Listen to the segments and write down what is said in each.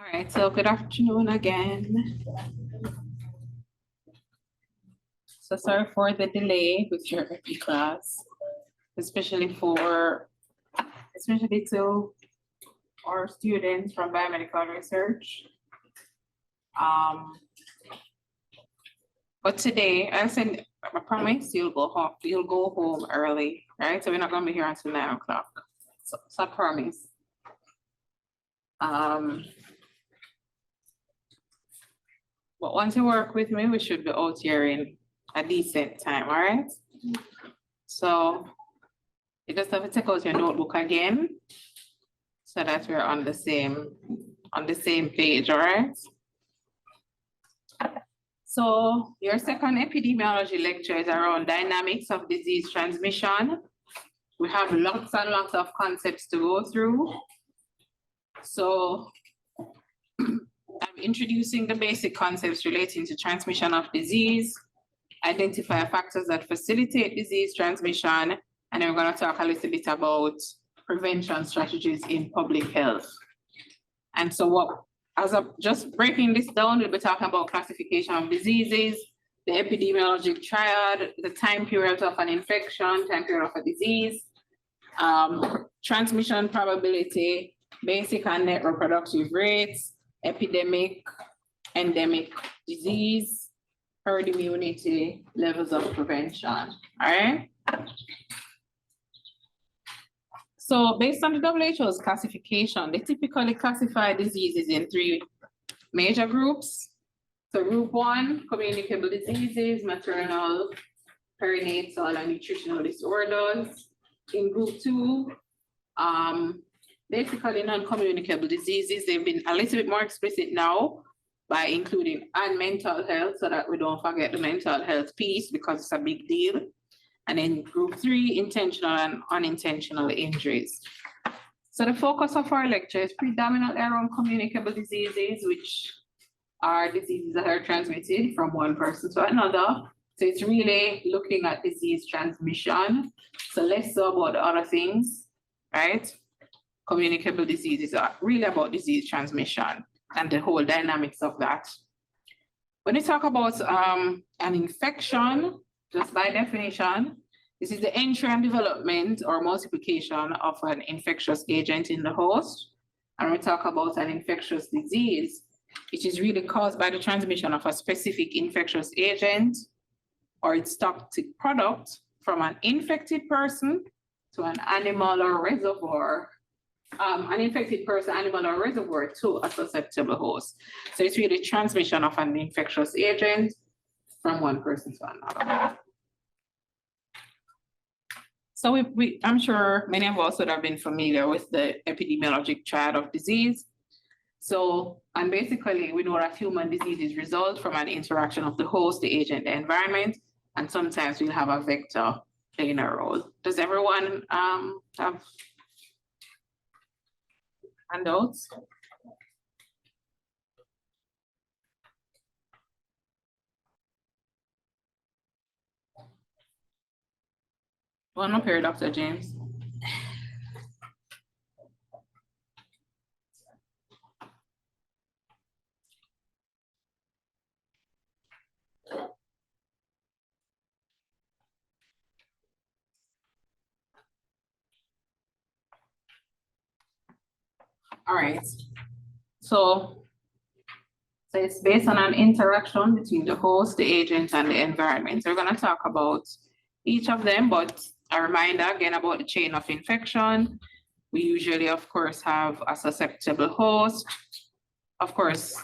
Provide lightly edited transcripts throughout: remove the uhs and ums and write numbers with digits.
All right, so good afternoon again. So sorry for the delay with your EPI class, especially to our students from biomedical research. But today, I promise you'll go home early, right? So we're not gonna be here until 9 o'clock. So I promise. But once you work with me, we should be out here in a decent time, all right? So you just have to take out your notebook again so that we're on the same page, all right? So your second epidemiology lecture is around dynamics of disease transmission. We have lots and lots of concepts to go through. So I'm introducing the basic concepts relating to transmission of disease, identify factors that facilitate disease transmission, and then we're going to talk a little bit about prevention strategies in public health. And so as I'm just breaking this down, we'll be talking about classification of diseases, the epidemiologic triad, the time period of an infection, time period of a disease, transmission probability, basic and net reproductive rates, epidemic, endemic disease, herd immunity, levels of prevention, all right? So based on the WHO's classification, they typically classify diseases in 3 major groups. So group 1, communicable diseases, maternal, perinatal, and nutritional disorders. In group 2, basically non-communicable diseases. They've been a little bit more explicit now by including and mental health so that we don't forget the mental health piece because it's a big deal. And then group 3, intentional and unintentional injuries. So the focus of our lecture is predominantly around communicable diseases, which are diseases that are transmitted from one person to another. So it's really looking at disease transmission. So less so about the other things, right? Communicable diseases are really about disease transmission and the whole dynamics of that. When we talk about an infection, just by definition, this is the entry and development or multiplication of an infectious agent in the host. And we talk about an infectious disease, which is really caused by the transmission of a specific infectious agent or its toxic product from an infected person to an animal or reservoir, an infected person, animal, or reservoir to a susceptible host. So it's really transmission of an infectious agent from one person to another. So I'm sure many of us would have been familiar with the epidemiologic triad of disease. So, and basically we know that human diseases result from an interaction of the host, the agent, the environment, and sometimes we'll have a vector playing a role. Does everyone have handouts? One up here, Dr. James. All right. So it's based on an interaction between the host, the agent, and the environment. So we're going to talk about each of them, but a reminder again about the chain of infection. We usually, of course, have a susceptible host, of course,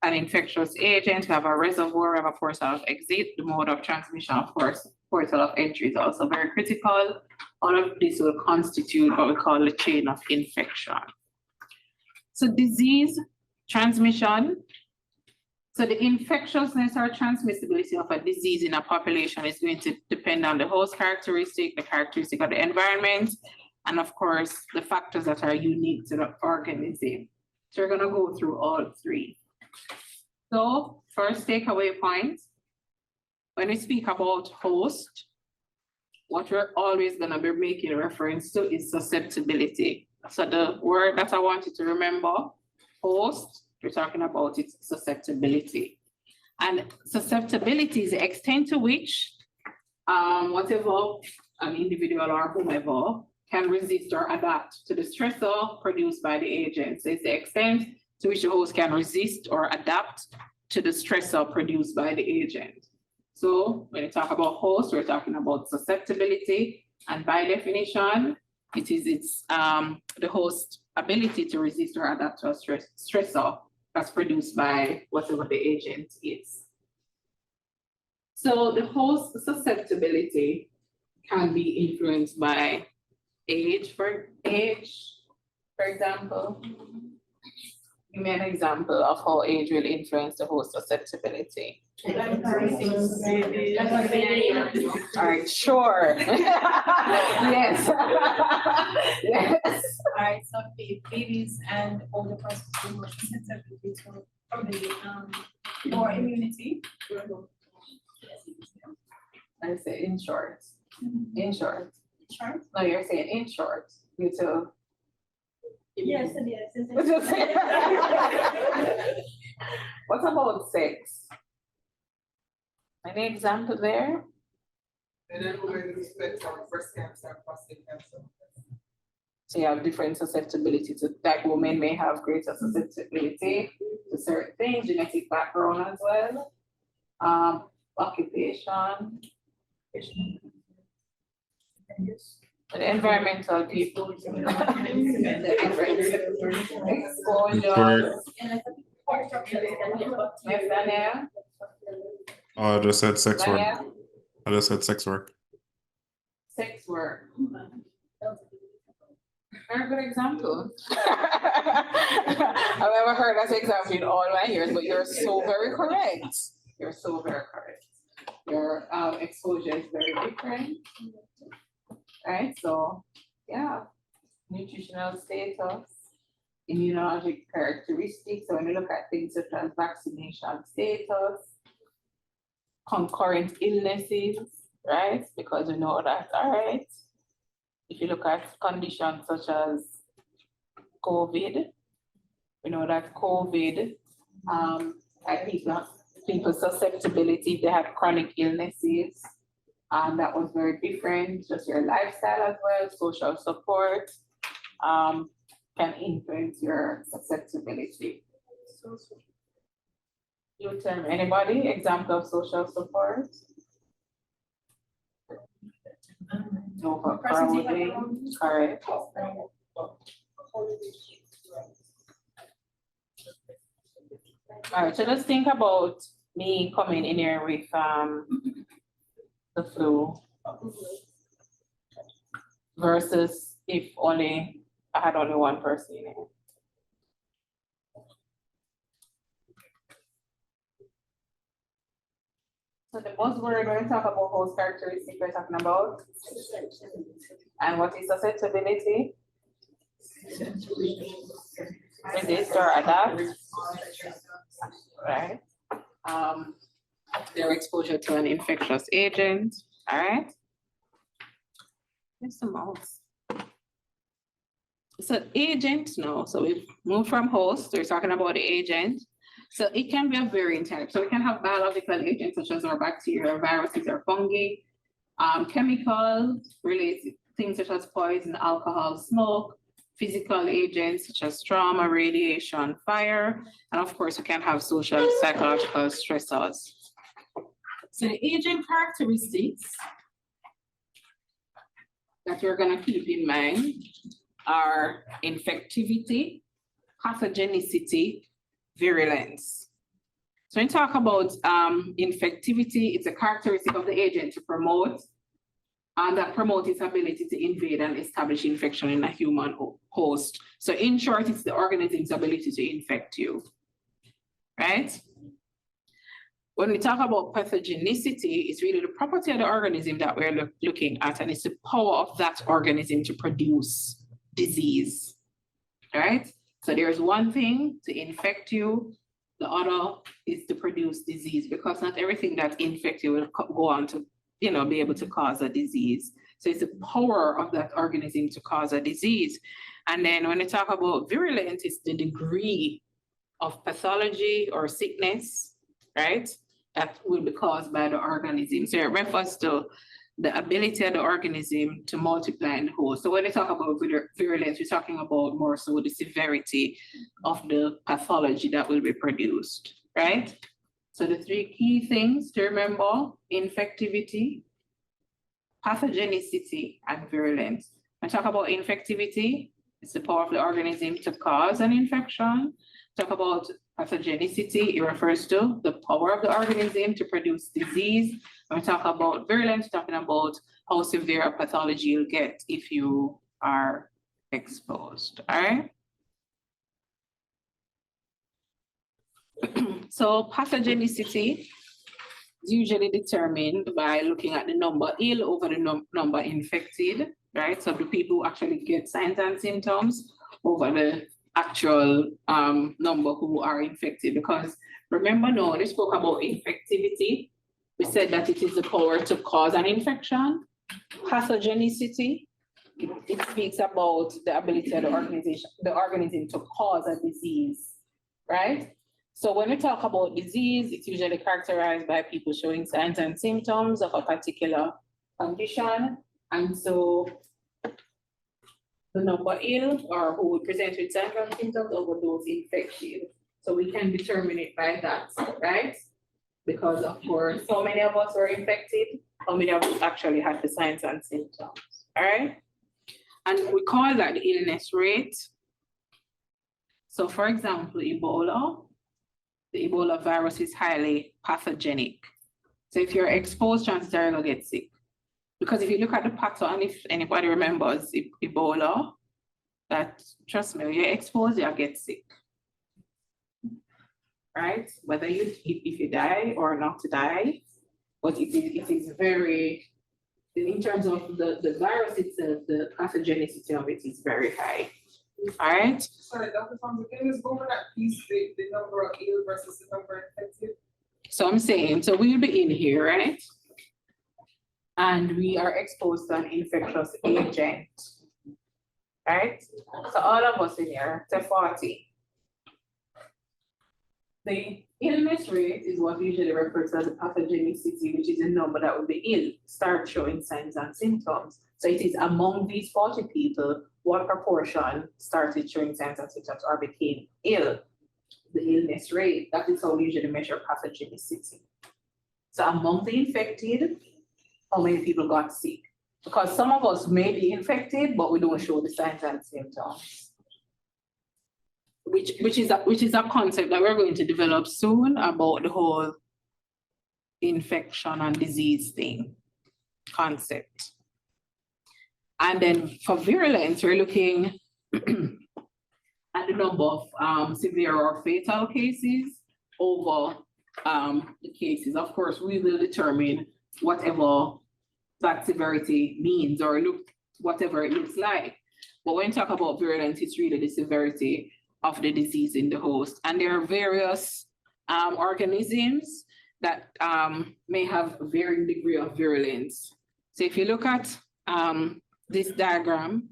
an infectious agent, we have a reservoir, we have a portal of exit, the mode of transmission, of course, portal of entry is also very critical. All of this will constitute what we call the chain of infection. So disease transmission. So the infectiousness or transmissibility of a disease in a population is going to depend on the host characteristic, the characteristic of the environment, and of course, the factors that are unique to the organism. So we're gonna go through all 3. So first takeaway point, when we speak about host, what we're always gonna be making reference to is susceptibility. So the word that I want you to remember host, we're talking about its susceptibility. And susceptibility is the extent to which whatever an individual or whomever can resist or adapt to the stressor produced by the agent. So it's the extent to which the host can resist or adapt to the stressor produced by the agent. So when we talk about host, we're talking about susceptibility, and by definition, it is the host ability to resist or adapt to a stressor that's produced by whatever the agent is. So the host susceptibility can be influenced by age, for example. Give me an example of how age will influence the host susceptibility. All right, sure. Yes. Yes. All right, so babies and older persons with more susceptibility to probably more immunity. I say in short. In short. Short? No, you're saying in short. You too. Yes, yes. What about sex? Any example there? And then we respect our breast cancer, prostate cancer. So you have different susceptibility to that. Women may have greater susceptibility to certain things, genetic background as well. Occupation. The environmental people. Exposure. Yes, Danielle? I just said sex work. Danielle? I just said sex work. Sex work. Very good example. I've never heard that example in all my years, but you're so very correct. You're so very correct. Your exposure is very different. Right, so yeah, nutritional status, immunologic characteristics. So when you look at things such as vaccination status, concurrent illnesses, right? Because we know that, all right, if you look at conditions such as COVID, we know that COVID, people's susceptibility, if they have chronic illnesses, that was very different, just your lifestyle as well, social support, can influence your susceptibility. You tell me, anybody, example of social support? Overcrowding, correct. All right, so let's think about me coming in here with the flu versus if I had only one person in it. So the buzzword when we talk about host characteristics, we're talking about, and what is susceptibility? Resist or adapt, right? Their exposure to an infectious agent, all right? There's some mouse. So agent now, so we've moved from host, we're talking about the agent. So it can be a varying type. So we can have biological agents such as our bacteria, viruses, or fungi, chemicals related things such as poison, alcohol, smoke, physical agents such as trauma, radiation, fire, and of course we can have social, psychological stressors. So the agent characteristics that you're going to keep in mind are infectivity, pathogenicity, virulence. So when you talk about infectivity, it's a characteristic of the agent to promote, and that promotes its ability to invade and establish infection in a human host. So in short, it's the organism's ability to infect you, right? When we talk about pathogenicity, it's really the property of the organism that we're looking at, and it's the power of that organism to produce disease, right? So there's one thing to infect you, the other is to produce disease, because not everything that infects you will go on to, be able to cause a disease. So it's the power of that organism to cause a disease. And then when we talk about virulence, it's the degree of pathology or sickness, right? That will be caused by the organism. So it refers to the ability of the organism to multiply in the host. So when we talk about virulence, we're talking about more so the severity of the pathology that will be produced, right? So the three key things to remember: infectivity, pathogenicity, and virulence. When I talk about infectivity, it's the power of the organism to cause an infection. Talk about pathogenicity, it refers to the power of the organism to produce disease. When we talk about virulence, talking about how severe a pathology you'll get if you are exposed, all right? So pathogenicity is usually determined by looking at the number ill over the number infected, right? So the people who actually get signs and symptoms over the actual number who are infected. Because remember now, we spoke about infectivity. We said that it is the power to cause an infection. Pathogenicity, it speaks about the ability of the organism to cause a disease, right? So when we talk about disease, it's usually characterized by people showing signs and symptoms of a particular condition. And so the number ill or who would present with signs and symptoms over those infected. So we can determine it by that, right? Because of course, so many of us were infected, how many of us actually had the signs and symptoms, all right? And we call that the illness rate. So for example, Ebola, the Ebola virus is highly pathogenic. So if you're exposed, chances are you'll get sick. Because if you look at the pattern, if anybody remembers Ebola, that trust me, when you're exposed, you'll get sick. Right? Whether if you die or not to die, but it is very, in terms of the virus itself, the pathogenicity of it is very high. All right. Sorry, Dr. Thompson, can you just go over that piece, the number of ill versus the number infected? So I'm saying, so we'll be in here, right? And we are exposed to an infectious agent, right? So all of us in here, to 40. The illness rate is what usually refers to as the pathogenicity, which is a number that will be ill, start showing signs and symptoms. So it is among these 40 people, what proportion started showing signs and symptoms or became ill. The illness rate, that is how we usually measure pathogenicity. So among the infected, how many people got sick? Because some of us may be infected, but we don't show the signs and symptoms. Which is a concept that we're going to develop soon about the whole infection and disease thing concept. And then for virulence, we're looking at the number of severe or fatal cases over the cases. Of course, we will determine whatever that severity means or whatever it looks like. But when you talk about virulence, it's really the severity of the disease in the host. And there are various organisms that may have a varying degree of virulence. So if you look at this diagram,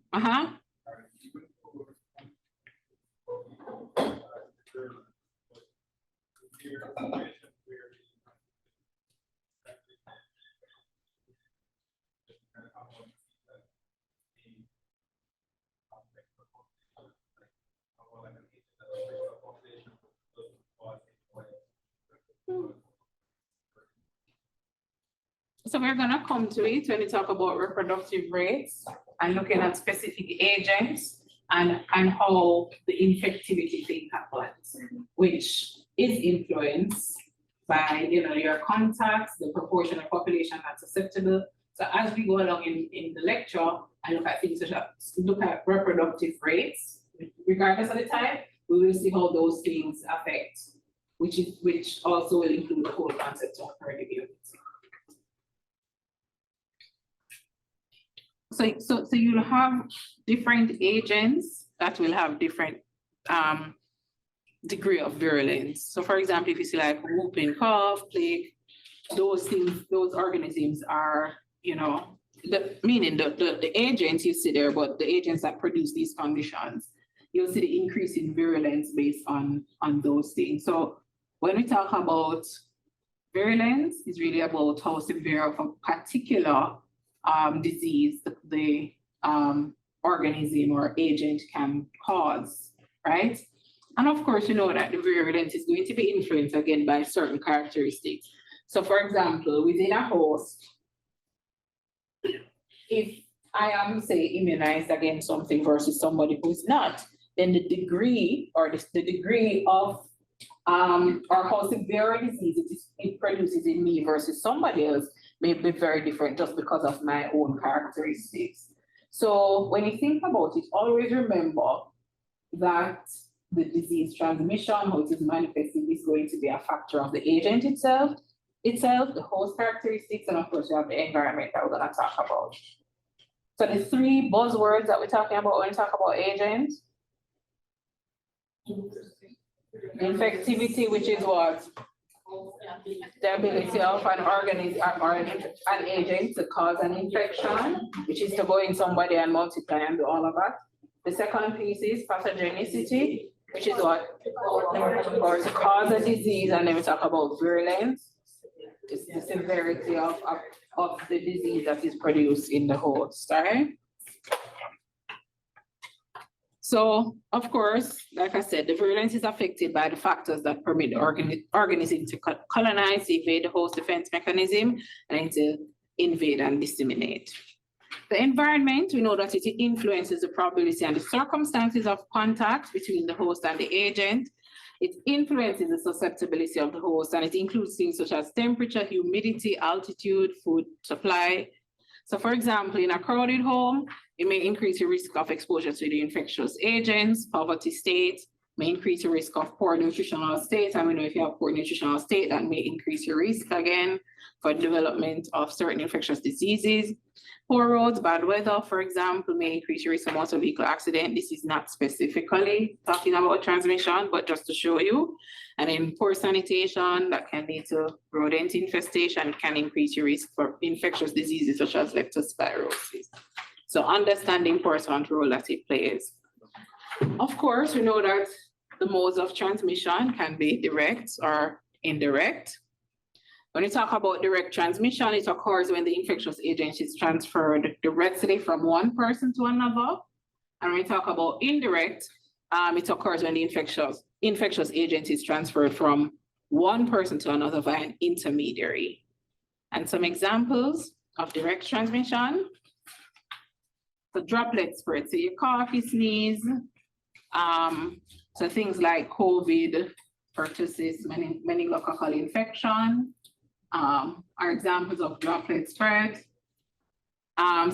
so we're gonna come to it when we talk about reproductive rates and looking at specific agents and how the infectivity thing happens, which is influenced by your contacts, the proportion of population that's susceptible. So as we go along in the lecture, I look at things such as look at reproductive rates, regardless of the time, we will see how those things affect, which also will include the whole concept of herd immunity. So you'll have different agents that will have different degree of virulence. So for example, if you see like whooping cough, plague, those things, those organisms are, meaning the agents you see there, but the agents that produce these conditions, you'll see the increase in virulence based on those things. So when we talk about virulence, it's really about how severe of a particular disease the organism or agent can cause, right? And of course, you know that the virulence is going to be influenced again by certain characteristics. So for example, within a host, if I am, say, immunized against something versus somebody who's not, then the degree or the degree of or how severe a disease it produces in me versus somebody else may be very different just because of my own characteristics. So when you think about it, always remember that the disease transmission, how it is manifested, is going to be a factor of the agent itself, the host characteristics, and of course you have the environment that we're going to talk about. So the three buzzwords that we're talking about when we talk about agents: infectivity, which is what? The ability of an organism or an agent to cause an infection, which is to go in somebody and multiply and do all of that. The second piece is pathogenicity, which is what? Or to cause a disease, and then we talk about virulence. It's the severity of the disease that is produced in the host, right? So, of course, like I said, the virulence is affected by the factors that permit the organism to colonize, evade the host defense mechanism, and then to invade and disseminate. The environment, we know that it influences the probability and the circumstances of contact between the host and the agent. It influences the susceptibility of the host, and it includes things such as temperature, humidity, altitude, food supply. So for example, in a crowded home, it may increase your risk of exposure to the infectious agents. Poverty state may increase your risk of poor nutritional state. And we know if you have poor nutritional state, that may increase your risk again for development of certain infectious diseases. Poor roads, bad weather, for example, may increase your risk of motor vehicle accident. This is not specifically talking about transmission, but just to show you. And then poor sanitation that can lead to rodent infestation, can increase your risk for infectious diseases such as leptospirosis. So understand the important role that it plays. Of course, we know that the modes of transmission can be direct or indirect. When you talk about direct transmission, it occurs when the infectious agent is transferred directly from one person to another. And when we talk about indirect, it occurs when the infectious agent is transferred from one person to another via an intermediary. And some examples of direct transmission. So droplet spread, so you cough, you sneeze. So things like COVID, pertussis, meningococcal infection are examples of droplet spread.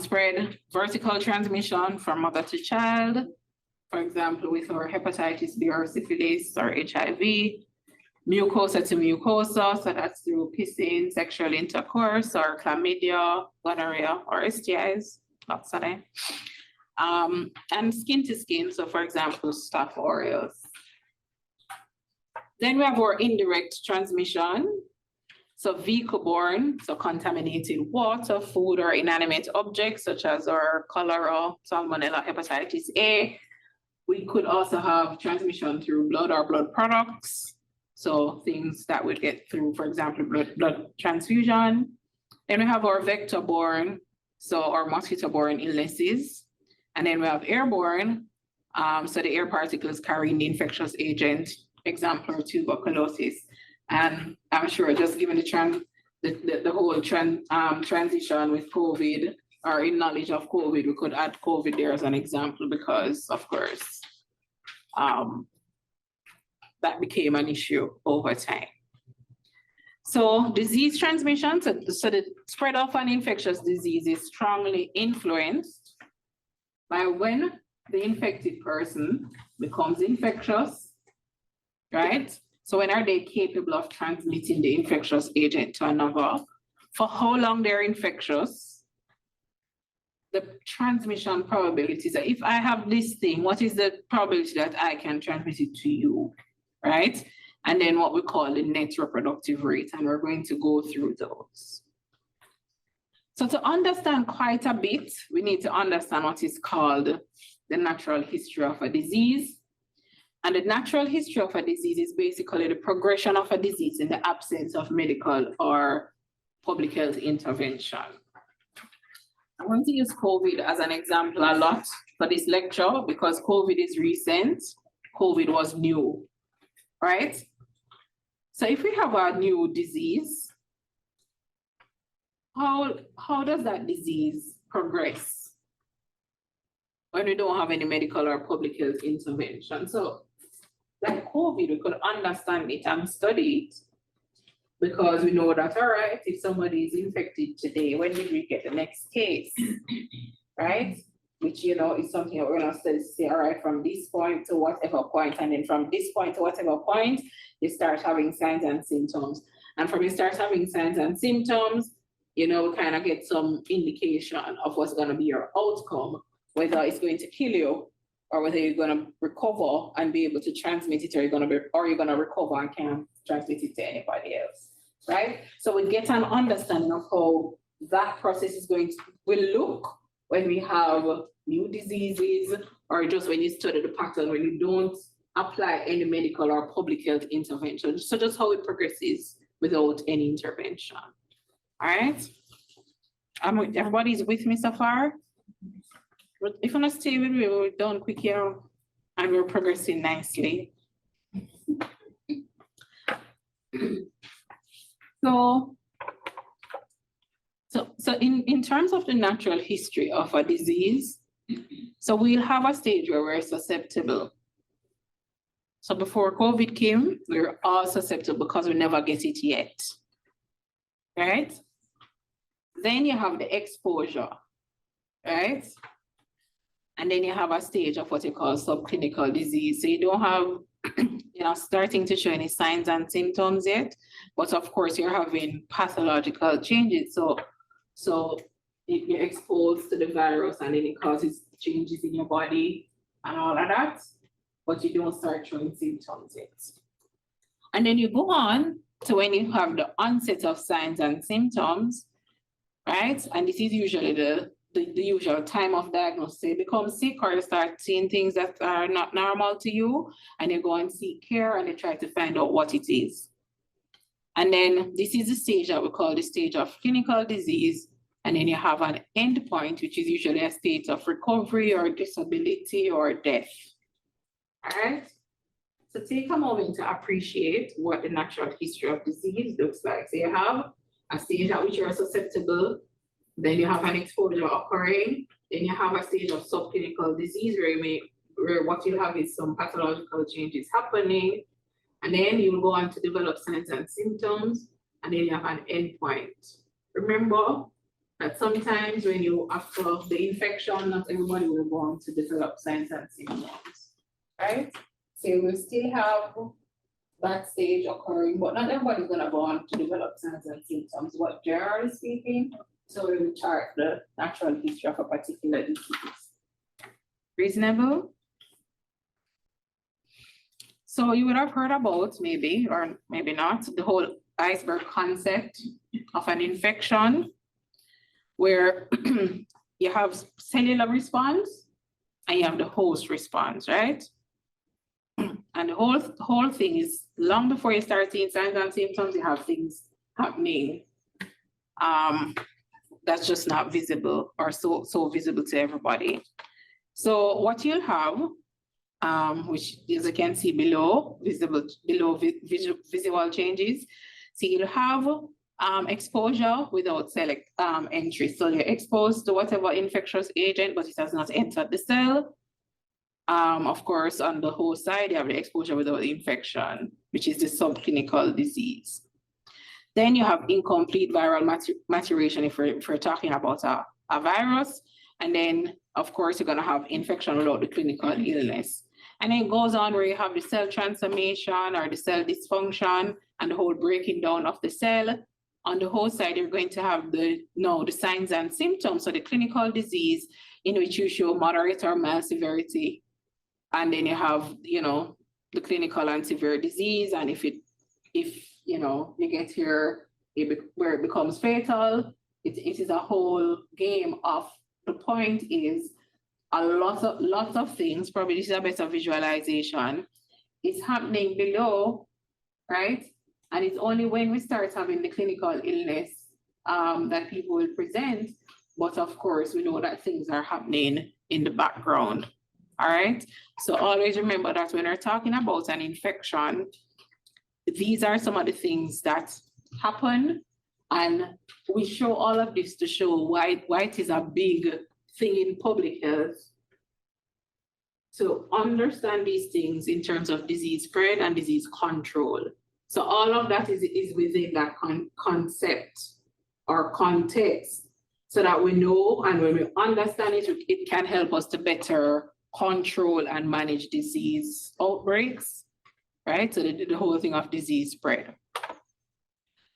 Spread vertical transmission from mother to child, for example, with our hepatitis B or syphilis or HIV. Mucosa to mucosa, so that's through kissing, sexual intercourse, or chlamydia, gonorrhea, or STIs. Lots of them. And skin to skin, so for example, Staph aureus. Then we have our indirect transmission. So vehicle-borne, so contaminated water, food, or inanimate objects such as our cholera, salmonella, hepatitis A. We could also have transmission through blood or blood products. So things that would get through, for example, blood transfusion. Then we have our vector-borne, so our mosquito-borne illnesses. And then we have airborne, so the air particles carrying the infectious agent, example, tuberculosis. And I'm sure just given the whole transition with COVID, or in knowledge of COVID, we could add COVID there as an example because, of course, that became an issue over time. So disease transmission, so the spread of an infectious disease is strongly influenced by when the infected person becomes infectious, right? So when are they capable of transmitting the infectious agent to another? For how long they're infectious? The transmission probability. So if I have this thing, what is the probability that I can transmit it to you, right? And then what we call the net reproductive rate, and we're going to go through those. So to understand quite a bit, we need to understand what is called the natural history of a disease. And the natural history of a disease is basically the progression of a disease in the absence of medical or public health intervention. I'm going to use COVID as an example a lot for this lecture because COVID is recent. COVID was new, right? So if we have a new disease, how does that disease progress when we don't have any medical or public health intervention? So like COVID, we could understand it and study it because we know that, all right, if somebody is infected today, when did we get the next case, right? Which, you know, is something that we're gonna say, all right, from this point to whatever point, and then from this point to whatever point, you start having signs and symptoms. And from you start having signs and symptoms, you know, we kind of get some indication of what's gonna be your outcome, whether it's going to kill you or whether you're gonna recover and be able to transmit it, or you're gonna recover and can't transmit it to anybody else, right? So we get an understanding of how that process is will look when we have new diseases, or just when you study the pattern, when you don't apply any medical or public health intervention. So just how it progresses without any intervention. All right? Everybody's with me so far? But if you want to stay with me, we're done quick here and we're progressing nicely. So in terms of the natural history of a disease, so we'll have a stage where we're susceptible. So before COVID came, we were all susceptible because we never get it yet, right? Then you have the exposure, right? And then you have a stage of what you call subclinical disease. So you don't have, starting to show any signs and symptoms yet, but of course you're having pathological changes. So you're exposed to the virus and then it causes changes in your body and all of that, but you don't start showing symptoms yet. And then you go on to when you have the onset of signs and symptoms, right? And this is usually the usual time of diagnosis. You become sick or you start seeing things that are not normal to you, and you go and seek care and you try to find out what it is. And then this is the stage that we call the stage of clinical disease. And then you have an endpoint, which is usually a state of recovery or disability or death. All right. So take a moment to appreciate what the natural history of disease looks like. So you have a stage at which you are susceptible. Then you have an exposure occurring. Then you have a stage of subclinical disease where what you have is some pathological changes happening. And then you will go on to develop signs and symptoms. And then you have an endpoint. Remember that sometimes when you after the infection, not everybody will go on to develop signs and symptoms, right? So you will still have that stage occurring, but not everybody's gonna go on to develop signs and symptoms. What generally speaking, so we will chart the natural history of a particular disease. Reasonable? So you would have heard about maybe, or maybe not, the whole iceberg concept of an infection, where you have cellular response and you have the host response, right? And the whole thing is long before you start seeing signs and symptoms, you have things happening that's just not visible or so visible to everybody. So what you'll have, which as you can see below, visual changes. So you'll have exposure without cell entry. So you're exposed to whatever infectious agent, but it has not entered the cell. Of course, on the host side, you have the exposure without infection, which is the subclinical disease. Then you have incomplete viral maturation if we're talking about a virus. And then, of course, you're going to have infection without the clinical illness. And then it goes on where you have the cell transformation or the cell dysfunction and the whole breaking down of the cell. On the host side, you're going to have the signs and symptoms, so the clinical disease in which you show moderate or mild severity. And then you have, the clinical and severe disease. And if you get here, where it becomes fatal, it is a whole game of, the point is, lots of things, probably this is a better visualization, is happening below, right? And it's only when we start having the clinical illness that people will present. But of course, we know that things are happening in the background. All right. So always remember that when we're talking about an infection, these are some of the things that happen. And we show all of this to show why it is a big thing in public health to understand these things in terms of disease spread and disease control. So all of that is within that concept or context, so that we know, and when we understand it, it can help us to better control and manage disease outbreaks, right? So the whole thing of disease spread.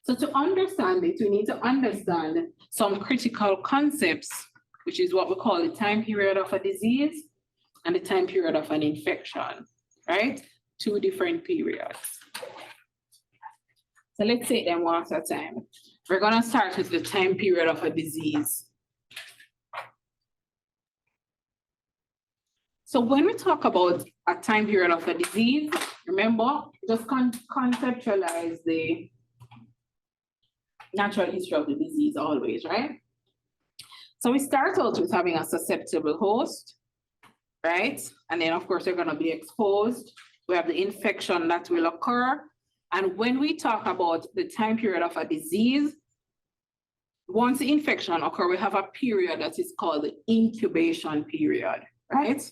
So to understand it, we need to understand some critical concepts, which is what we call the time period of a disease and the time period of an infection, right? Two different periods. So let's take them one at a time. We're gonna start with the time period of a disease. So when we talk about a time period of a disease, remember, just conceptualize the natural history of the disease always, right? So we start out with having a susceptible host, right? And then of course, they're gonna be exposed. We have the infection that will occur. And when we talk about the time period of a disease, once the infection occurs, we have a period that is called the incubation period, right?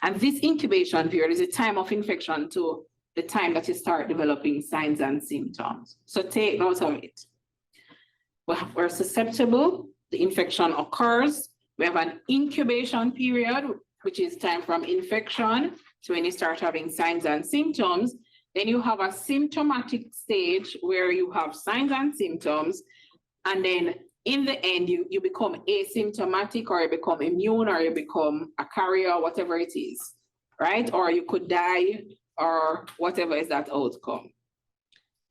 And this incubation period is the time of infection to the time that you start developing signs and symptoms. So take note of it. We're susceptible, the infection occurs. We have an incubation period, which is time from infection to when you start having signs and symptoms. Then you have a symptomatic stage where you have signs and symptoms. And then in the end, you become asymptomatic, or you become immune, or you become a carrier, whatever it is, right? Or you could die, or whatever is that outcome.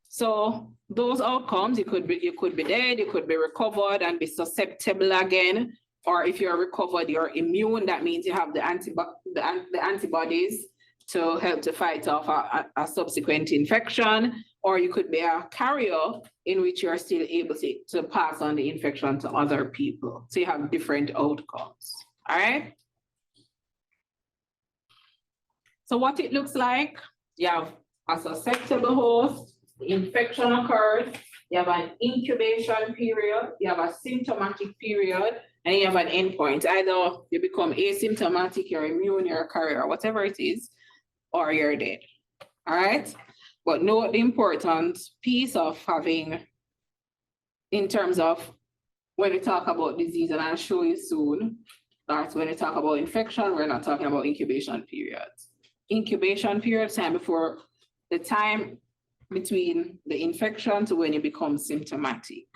So those outcomes, you could be dead, you could be recovered and be susceptible again. Or if you're recovered, you're immune. That means you have the antibodies to help to fight off a subsequent infection. Or you could be a carrier in which you're still able to pass on the infection to other people. So you have different outcomes, all right? So what it looks like, you have a susceptible host, the infection occurs, you have an incubation period, you have a symptomatic period, and you have an endpoint. Either you become asymptomatic, you're immune, you're a carrier, whatever it is, or you're dead, all right? But note the important piece of having, in terms of when we talk about disease, and I'll show you soon, that's when we talk about infection, we're not talking about incubation periods. Incubation period, time before the time between the infection to when you become symptomatic.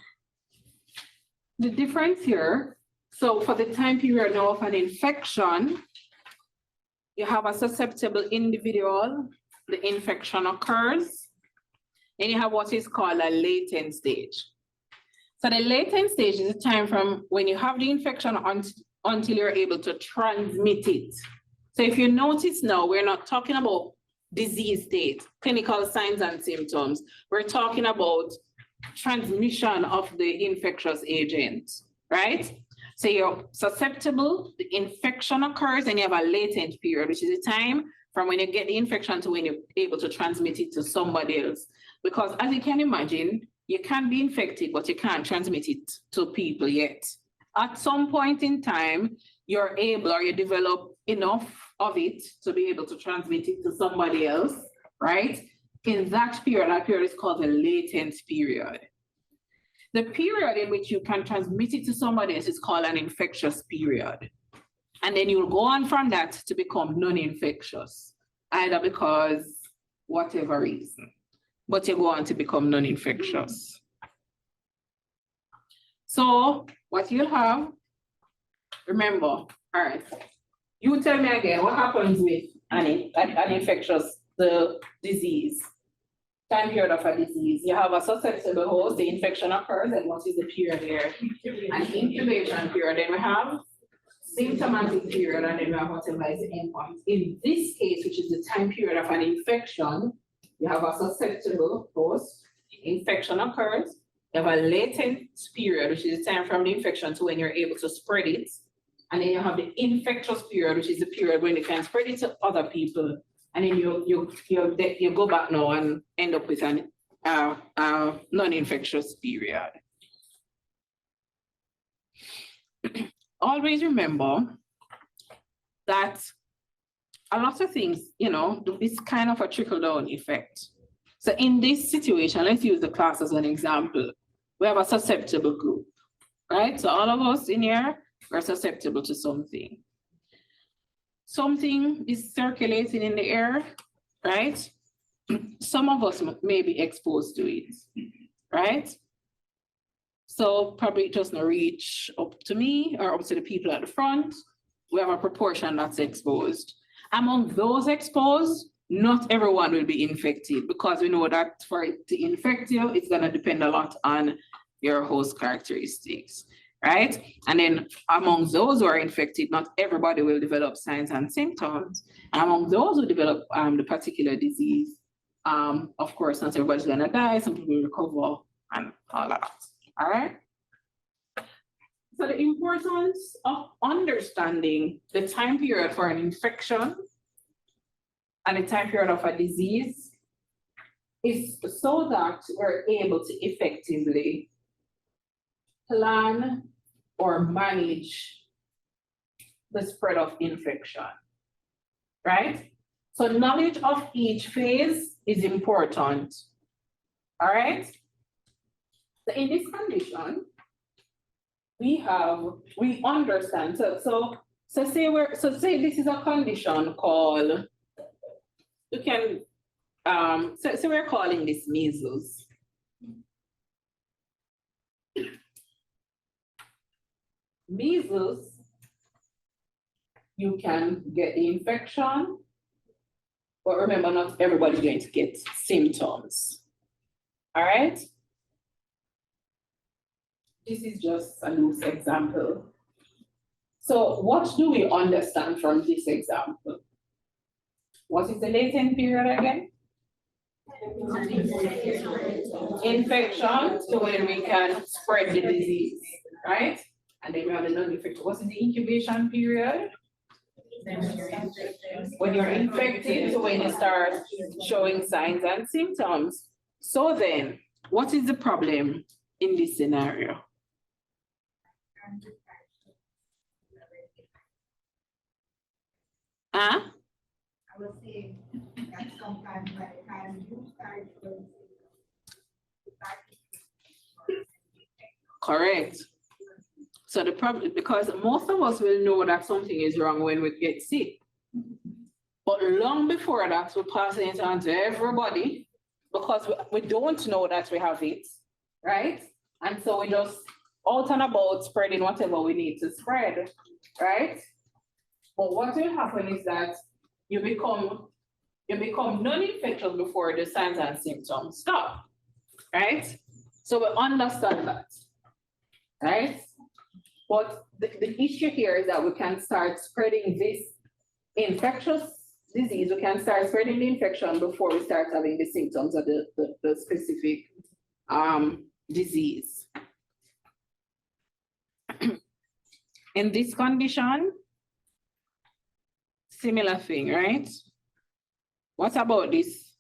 The difference here, so for the time period now of an infection, you have a susceptible individual, the infection occurs, and you have what is called a latent stage. So the latent stage is the time from when you have the infection until you're able to transmit it. So if you notice now, we're not talking about disease state, clinical signs and symptoms. We're talking about transmission of the infectious agent, right? So you're susceptible, the infection occurs, and you have a latent period, which is the time from when you get the infection to when you're able to transmit it to somebody else. Because as you can imagine, you can be infected, but you can't transmit it to people yet. At some point in time, you're able, or you develop enough of it to be able to transmit it to somebody else, right? In that period is called the latent period. The period in which you can transmit it to somebody else is called an infectious period. And then you'll go on from that to become non-infectious, either because whatever reason, but you go on to become non-infectious. So what you have, remember, all right, you tell me again, what happens with an infectious disease, time period of a disease? You have a susceptible host, the infection occurs, and what is the period here? An incubation period. Then we have symptomatic period, and then we have whatever is the endpoint. In this case, which is the time period of an infection, you have a susceptible host, infection occurs, you have a latent period, which is the time from the infection to when you're able to spread it. And then you have the infectious period, which is the period when you can spread it to other people. And then you go back now and end up with an non-infectious period. Always remember that a lot of things, you know, it's kind of a trickle-down effect. So in this situation, let's use the class as an example. We have a susceptible group, right? So all of us in here are susceptible to something. Something is circulating in the air, right? Some of us may be exposed to it, right? So probably it doesn't reach up to me or up to the people at the front. We have a proportion that's exposed. Among those exposed, not everyone will be infected, because we know that for it to infect you, it's going to depend a lot on your host characteristics, right? And then among those who are infected, not everybody will develop signs and symptoms. And among those who develop the particular disease, of course, not everybody's going to die. Some people will recover and all that. All right. So the importance of understanding the time period for an infection and the time period of a disease is so that we're able to effectively plan or manage the spread of infection, right? So knowledge of each phase is important, all right? So in this condition, we understand, so say this is a condition called, you can, so we're calling this measles. Measles, you can get the infection, but remember, not everybody's going to get symptoms, all right? This is just a loose example. So what do we understand from this example? What is the latent period again? Infection, so when we can spread the disease, right? And then we have the non-infected. What is the incubation period? When you're infected, so when you start showing signs and symptoms. So then, what is the problem in this scenario? I was saying that sometimes by the time you start going correct. So the problem, because most of us will know that something is wrong when we get sick. But long before that, we pass it on to everybody because we don't know that we have it, right? And so we just out and about spreading whatever we need to spread, right? But what will happen is that you become non-infectious before the signs and symptoms stop, right? So we understand that, right? But the issue here is that we can start spreading this infectious disease, we can start spreading the infection before we start having the symptoms of the specific disease. In this condition, similar thing, right? What about this?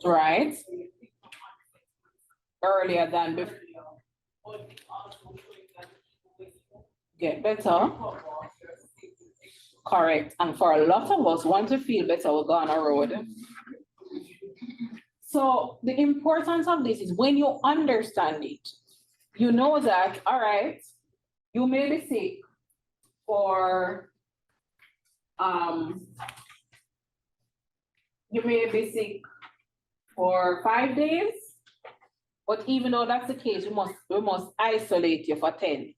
Right. Earlier than before. Get better. Correct. And for a lot of us, once we feel better, we'll go on a road. So the importance of this is when you understand it, you know that, all right, you may be sick for, you may be sick for 5 days, but even though that's the case, we must isolate you for 10.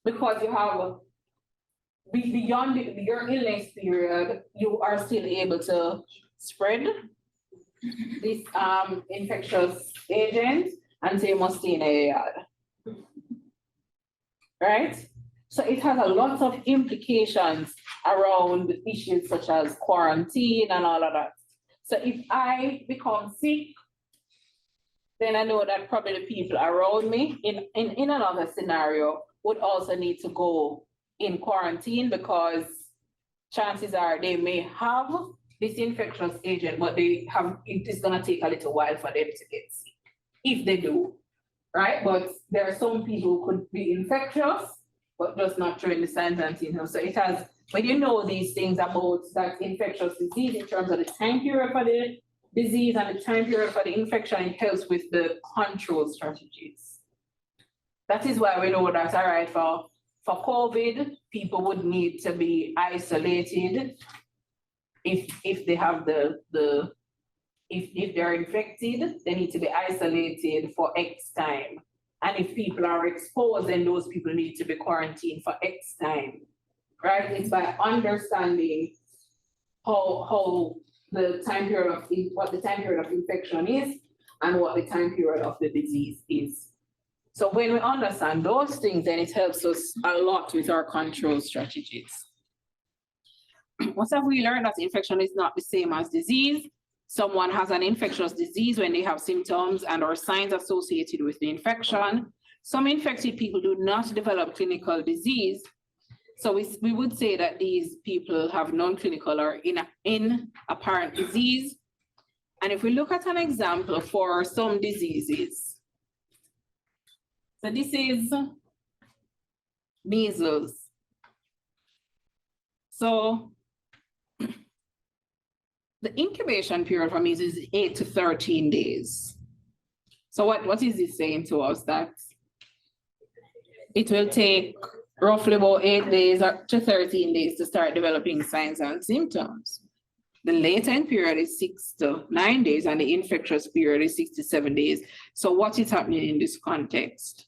Because you have beyond your illness period, you are still able to spread this infectious agent, and so you must stay in a yard. Right? So it has a lot of implications around issues such as quarantine and all of that. So if I become sick, then I know that probably the people around me in another scenario would also need to go in quarantine, because chances are they may have this infectious agent, but it is gonna take a little while for them to get sick, if they do, right? But there are some people who could be infectious, but just not showing the signs and symptoms. So it has, when you know these things about that infectious disease in terms of the time period for the disease and the time period for the infection, it helps with the control strategies. That is why we know that, all right, for COVID, people would need to be isolated if they have if they're infected, they need to be isolated for X time. And if people are exposed, then those people need to be quarantined for X time, right? It's by understanding how the time period of what the time period of infection is and what the time period of the disease is. So when we understand those things, then it helps us a lot with our control strategies. What have we learned? That infection is not the same as disease. Someone has an infectious disease when they have symptoms and or signs associated with the infection. Some infected people do not develop clinical disease. So we would say that these people have non-clinical or inapparent disease. And if we look at an example for some diseases, so this is measles. So the incubation period for measles is 8 to 13 days. So what is this saying to us? That it will take roughly about 8 days to 13 days to start developing signs and symptoms. The latent period is 6 to 9 days, and the infectious period is 6 to 7 days. So what is happening in this context?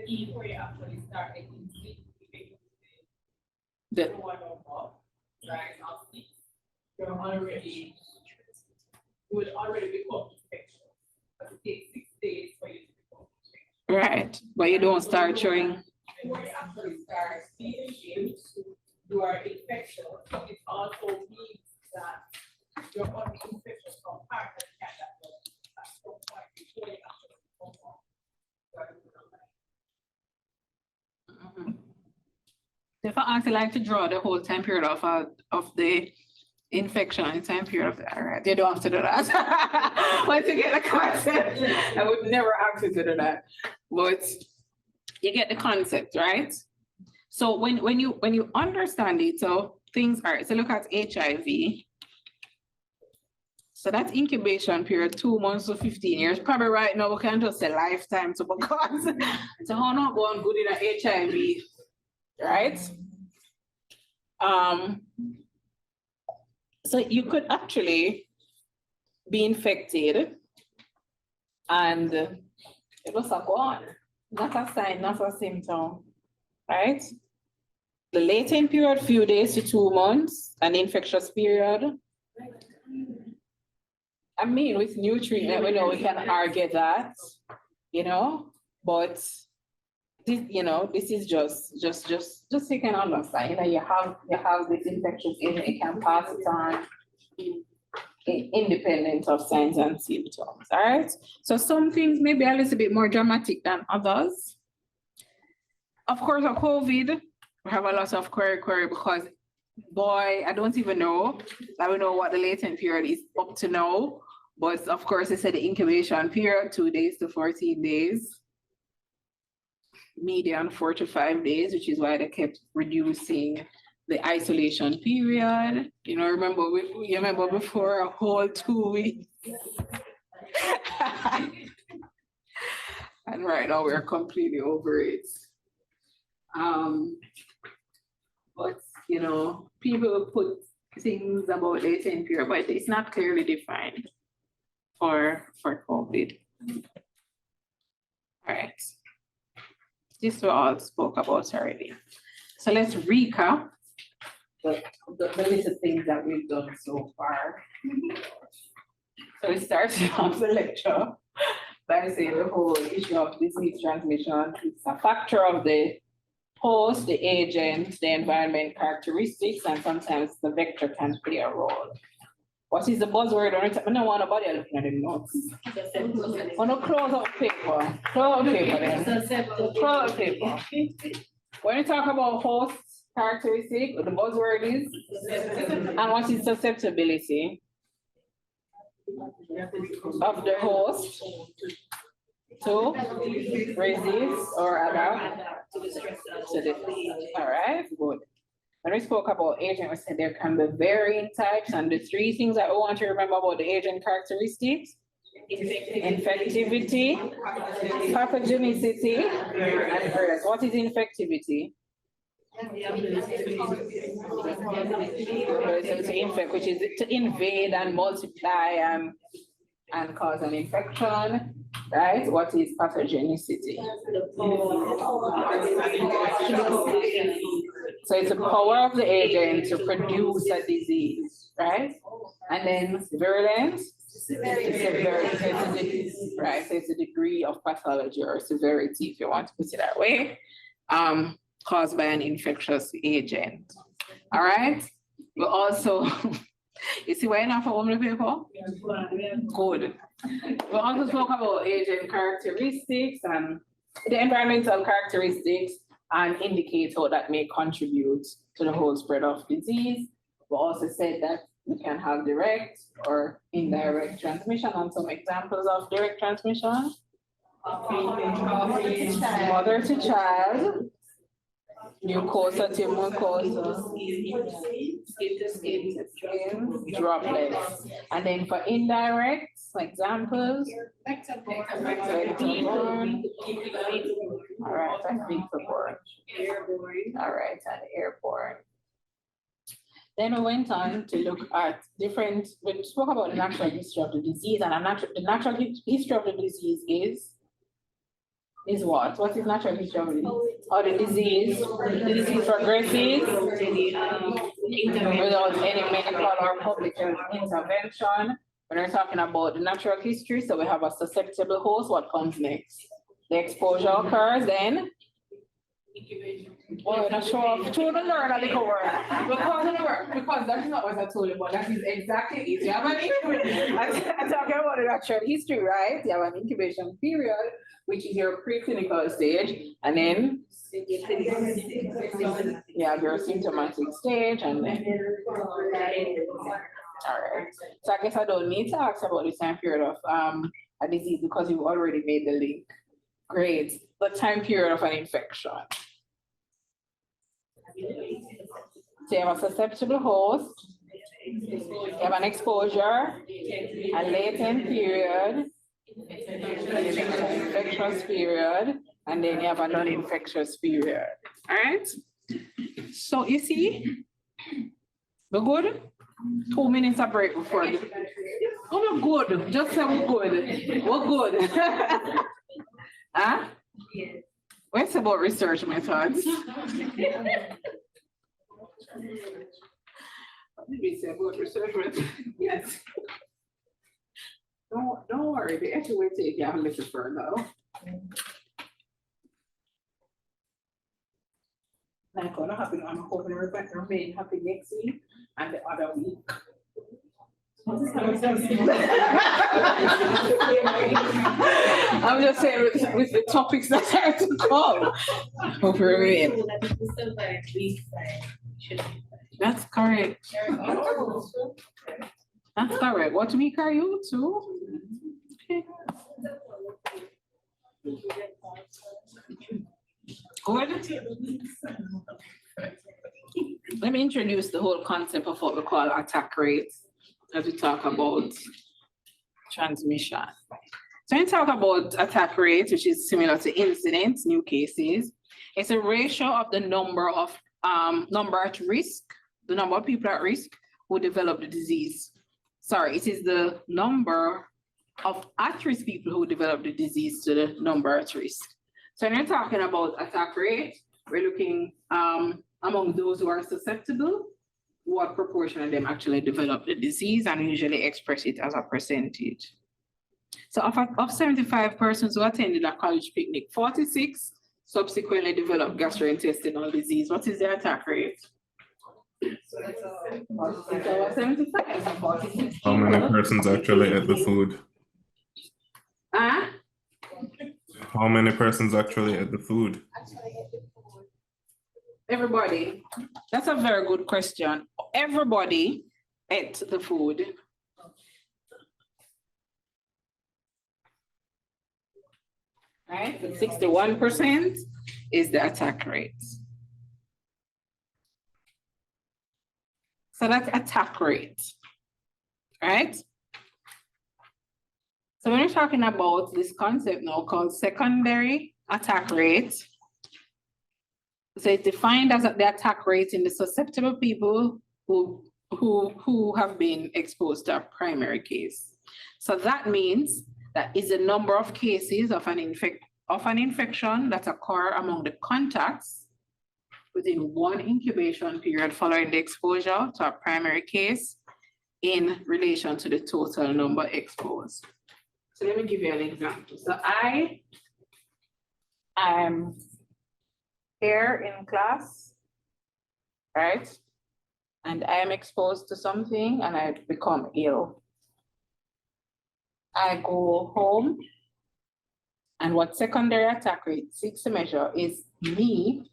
Before you actually start making The one or more, right, of six, you're already, you will already become infectious. But it takes 6 days for you to become infectious. right, but you don't start showing. Before you actually start feeling it, you are infectious, so it also means that you're only infectious from part of the cat that was at some point before you actually become one. If I actually like to draw the whole time period of the infection and time period of the, all right, you don't have to do that. Once you get the concept, I would never ask you to do that, but you get the concept, right? So when you understand it, so things are, so look at HIV. So that's incubation period, 2 months to 15 years. Probably right now we can just say lifetime, so because so how not going good in a HIV, right? So you could actually be infected and it was a go on, not a sign, not a symptom, right? The latent period, few days to 2 months, an infectious period. I mean, with new treatment, we know we can argue that, you know, but this, you know, this is just so you can understand, you know, you have this infectious agent, it can pass it on independent of signs and symptoms, all right? So some things may be a little bit more dramatic than others. Of course, for COVID, we have a lot of query because, boy, I don't even know. I don't know what the latent period is up to now. But of course, they said the incubation period, 2 days to 14 days. Median 4 to 5 days, which is why they kept reducing the isolation period. You know, you remember before a whole 2 weeks. And right now we're completely over it. But you know, people put things about latent period, but it's not clearly defined for COVID. All right. This we all spoke about already. So let's recap the little things that we've done so far. So we started off the lecture by saying the whole issue of disease transmission. It's a factor of the host, the agent, the environment characteristics, and sometimes the vector can play a role. What is the buzzword? I don't want nobody looking at the notes. Oh no, close up paper. Close up paper then. Close up paper. When you talk about host characteristic, the buzzword is, and what is susceptibility of the host to resist or adapt to the, all right, good. When we spoke about agent, we said there can be varying types, and the three things that we want to remember about the agent characteristics: infectivity, pathogenicity, and various. What is infectivity? So to infect, which is to invade and multiply and cause an infection, right? What is pathogenicity? So it's the power of the agent to produce a disease, right? And then virulence, severity, right? So it's a degree of pathology or severity, if you want to put it that way, caused by an infectious agent. All right. We also, you see why not for one of the people? Good. We also spoke about agent characteristics and the environmental characteristics and indicate how that may contribute to the whole spread of disease. We also said that we can have direct or indirect transmission, and some examples of direct transmission. Mother to child, mucosa to mucosa, skin to skin, droplets. And then for indirect examples, vector-borne. All right, and vector-borne. All right, and airborne. Then we went on to look at different, we spoke about the natural history of the disease, and the natural history of the disease is what? What is natural history of the disease? Or the disease? The disease progresses without any medical or public health intervention. When we're talking about the natural history, so we have a susceptible host. What comes next? The exposure occurs, then oh, not sure. Children learn a little word. Because that's not what I told you about. That is exactly it. You have an incubation. I'm talking about the natural history, right? You have an incubation period, which is your preclinical stage, and then you have your symptomatic stage, and then all right. So I guess I don't need to ask about the time period of a disease because you've already made the link. Great. The time period of an infection. So you have a susceptible host, you have an exposure, a latent period, an infectious period, and then you have a non-infectious period. All right? So you see, we're good? 2 minutes of break before the... Oh, we're good. Just say we're good. We're good. Huh? Yes. What's about research methods? What did we say about research methods? Yes. Don't worry, they actually will take you a little further. Like what happened, I'm hoping everybody remain happy next week and the other week. I'm just saying with the topics that are to come. Hope you remain. That's correct. That's correct. What week are you too? Okay. Good. Let me introduce the whole concept of what we call attack rates as we talk about transmission. So when we talk about attack rates, which is similar to incidents, new cases, it's a ratio of the number of number at risk, the number of people at risk who develop the disease. Sorry, it is the number of at-risk people who develop the disease to the number at risk. So when you're talking about attack rate, we're looking among those who are susceptible, what proportion of them actually develop the disease, and usually express it as a percentage. So of 75 persons who attended a college picnic, 46 subsequently developed gastrointestinal disease. What is the attack rate? So that's It's over 75, so 46 How many people. persons actually ate the food? Huh? How many persons actually ate the food? Everybody. That's a very good question. Everybody ate the food. Right, 61% is the attack rate. So that's attack rate, right? So when we're talking about this concept now called secondary attack rate, so it's defined as the attack rate in the susceptible people who have been exposed to a primary case. So that means that is the number of cases of an infection that occur among the contacts within one incubation period following the exposure to a primary case in relation to the total number exposed. So let me give you an example. So I am here in class, right? And I am exposed to something and I become ill. I go home, and what secondary attack rate seeks to measure is me,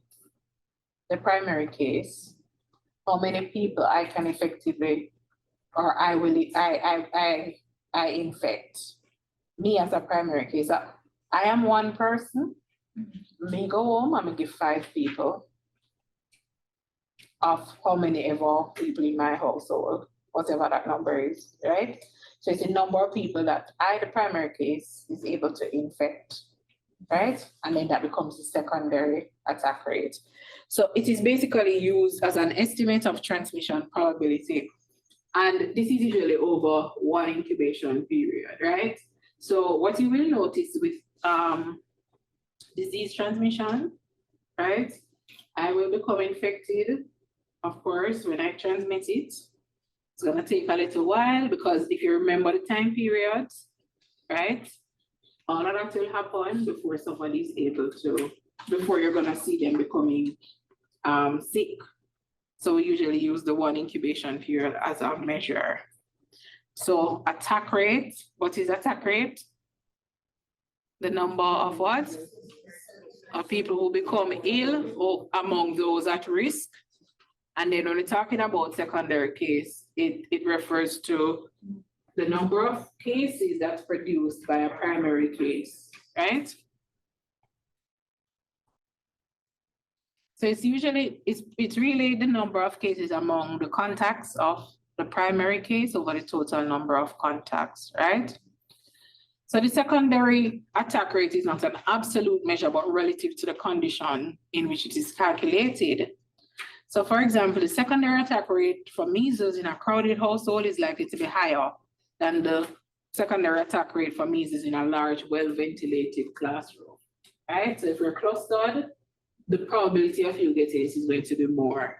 the primary case, how many people I can effectively, or I infect. Me as a primary case. I am one person. Me go home, I'm gonna give 5 people of how many ever people in my household, whatever that number is, right? So it's the number of people that I, the primary case, is able to infect, right? And then that becomes the secondary attack rate. So it is basically used as an estimate of transmission probability. And this is usually over one incubation period, right? So what you will notice with disease transmission, right? I will become infected, of course, when I transmit it. It's gonna take a little while because if you remember the time periods, right? All of that will happen before somebody is able to, before you're gonna see them becoming sick. So we usually use the one incubation period as a measure. So attack rate, what is attack rate? The number of what? Of people who become ill or among those at risk. And then when we're talking about secondary case, it refers to the number of cases that's produced by a primary case, right? So it's usually, it's really the number of cases among the contacts of the primary case over the total number of contacts, right? So the secondary attack rate is not an absolute measure, but relative to the condition in which it is calculated. So for example, the secondary attack rate for measles in a crowded household is likely to be higher than the secondary attack rate for measles in a large, well-ventilated classroom, right? So if we're clustered, the probability of you getting it is going to be more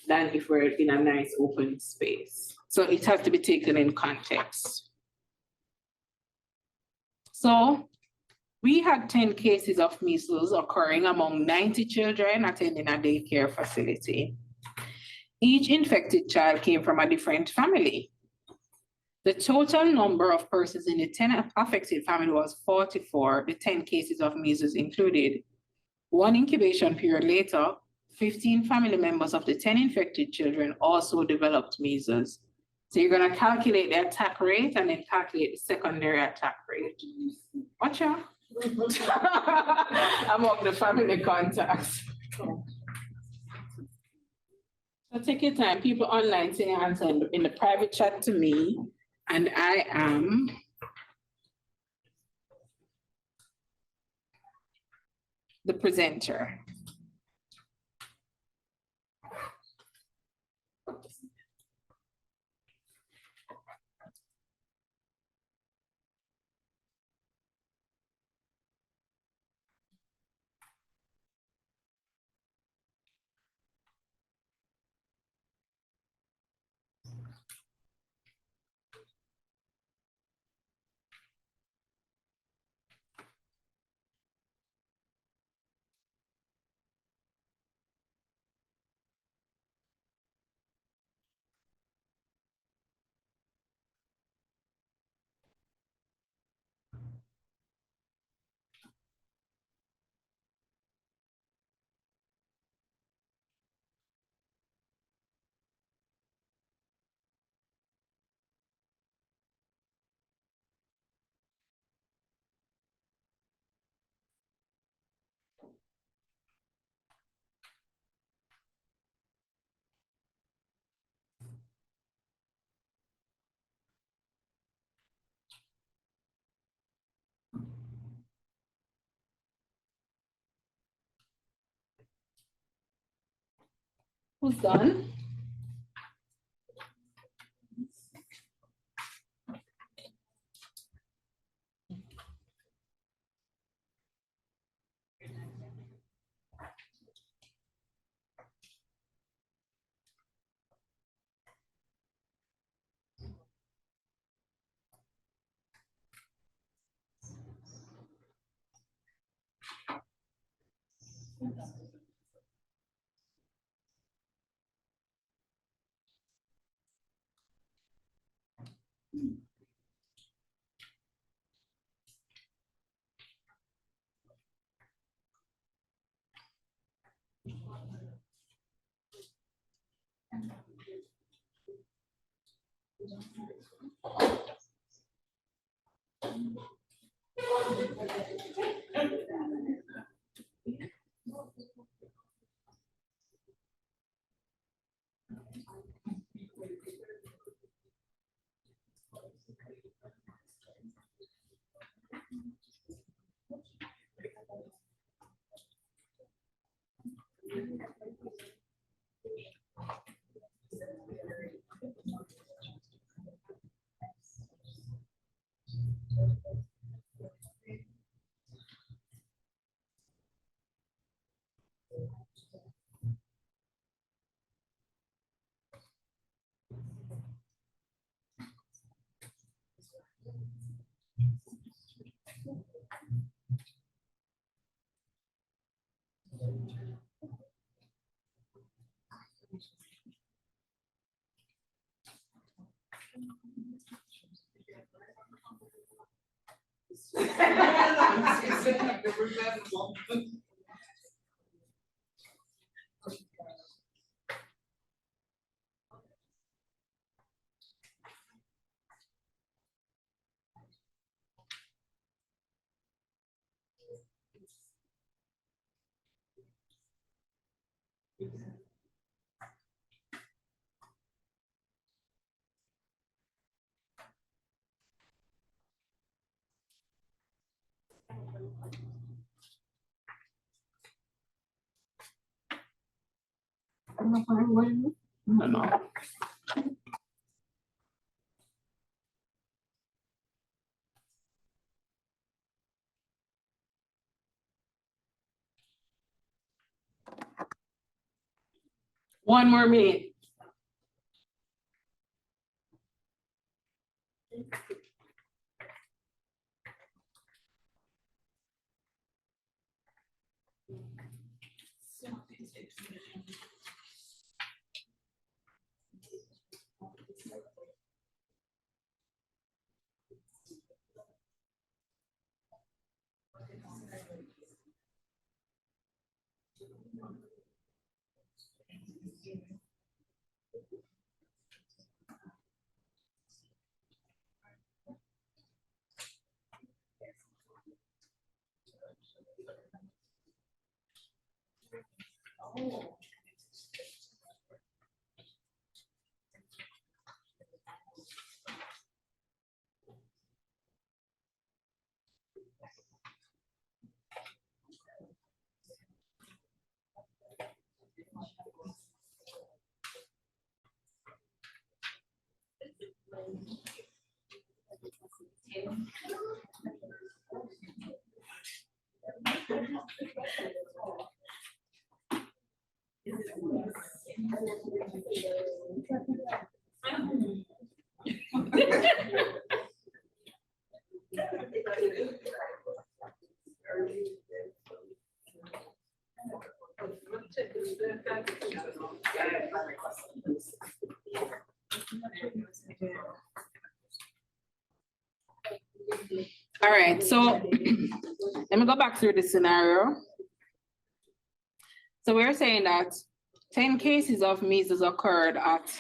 than if we're in a nice open space. So it has to be taken in context. So we had 10 cases of measles occurring among 90 children attending a daycare facility. Each infected child came from a different family. The total number of persons in the 10 affected family was 44, the 10 cases of measles included. One incubation period later, 15 family members of the 10 infected children also developed measles. So you're gonna calculate the attack rate and then calculate the secondary attack rate. Watch out. Among the family contacts. So take your time. People online say answer in the private chat to me, and I am the presenter. Who's done? No. One more minute. All right, so let me go back through the scenario. So we're saying that 10 cases of measles occurred at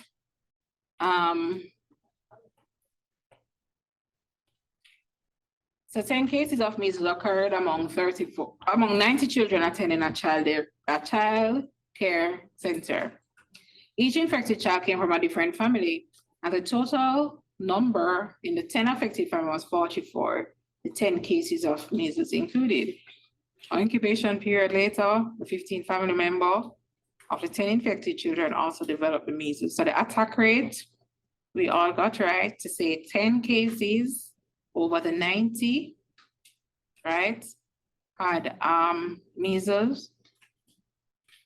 so 10 cases of measles occurred among 90 children attending a child care center. Each infected child came from a different family, and the total number in the 10 affected family was 44. The 10 cases of measles included. An incubation period later, the 15th family member of the 10 infected children also developed the measles. So the attack rate, we all got right to say 10 cases over the 90, right? Had measles.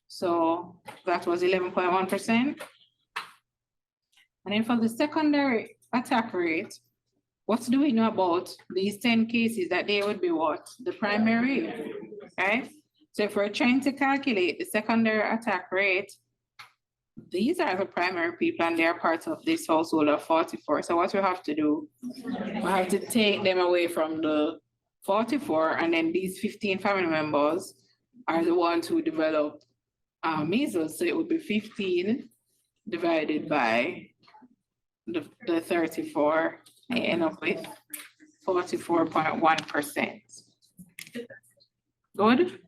So that was 11.1%. And then for the secondary attack rate, what do we know about these 10 cases that they would be what? The primary, right? So if we're trying to calculate the secondary attack rate, these are the primary people and they're part of this household of 44. So what we have to do, we have to take them away from the 44, and then these 15 family members are the ones who developed measles. So it would be 15 divided by the 34, I end up with 44.1%. Good?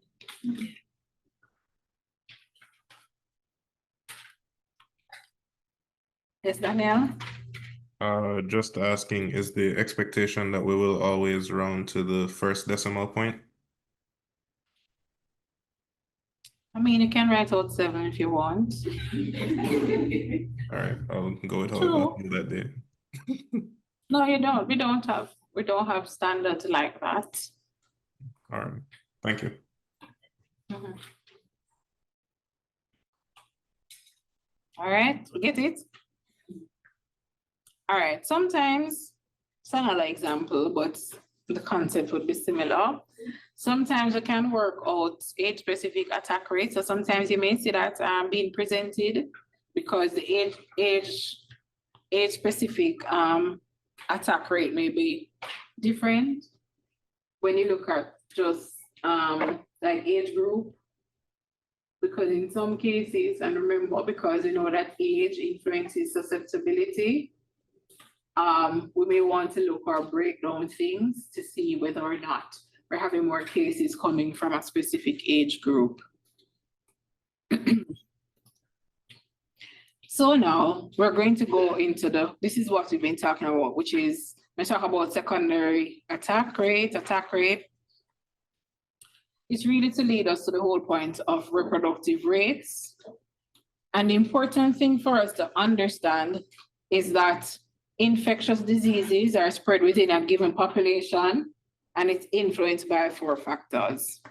Yes, Danielle? Just asking, is the expectation that we will always round to the first decimal point? I mean, you can write out 7 if you want. All right, I'll go with how True. I do that day. No, you don't. We don't have standards like that. All right, thank you. Mhm. All right, we get it? All right, sometimes, it's another example, but the concept would be similar. Sometimes we can work out age-specific attack rates. So sometimes you may see that being presented because the age-specific attack rate may be different when you look at just like age group. Because in some cases, and remember, because you know that age influences susceptibility, we may want to look or break down things to see whether or not we're having more cases coming from a specific age group. So now we're going to go into this is what we've been talking about, which is, let's talk about secondary attack rate. Attack rate is really to lead us to the whole point of reproductive rates. And the important thing for us to understand is that infectious diseases are spread within a given population and it's influenced by 4 factors.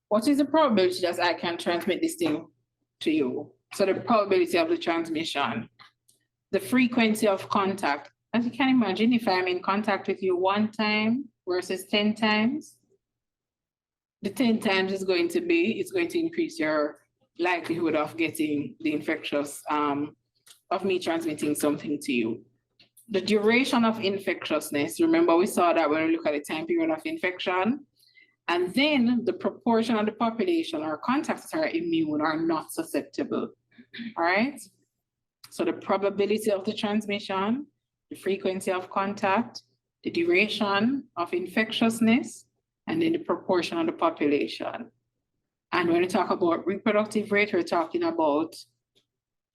What is the probability that I can transmit this thing to you? So the probability of the transmission, the frequency of contact. As you can imagine, if I'm in contact with you 1 time versus 10 times, the 10 times is going to increase your likelihood of getting the infectious, of me transmitting something to you. The duration of infectiousness, remember we saw that when we look at the time period of infection, and then the proportion of the population or contacts that are immune are not susceptible, all right? So the probability of the transmission, the frequency of contact, the duration of infectiousness, and then the proportion of the population. And when we talk about reproductive rate, we're talking about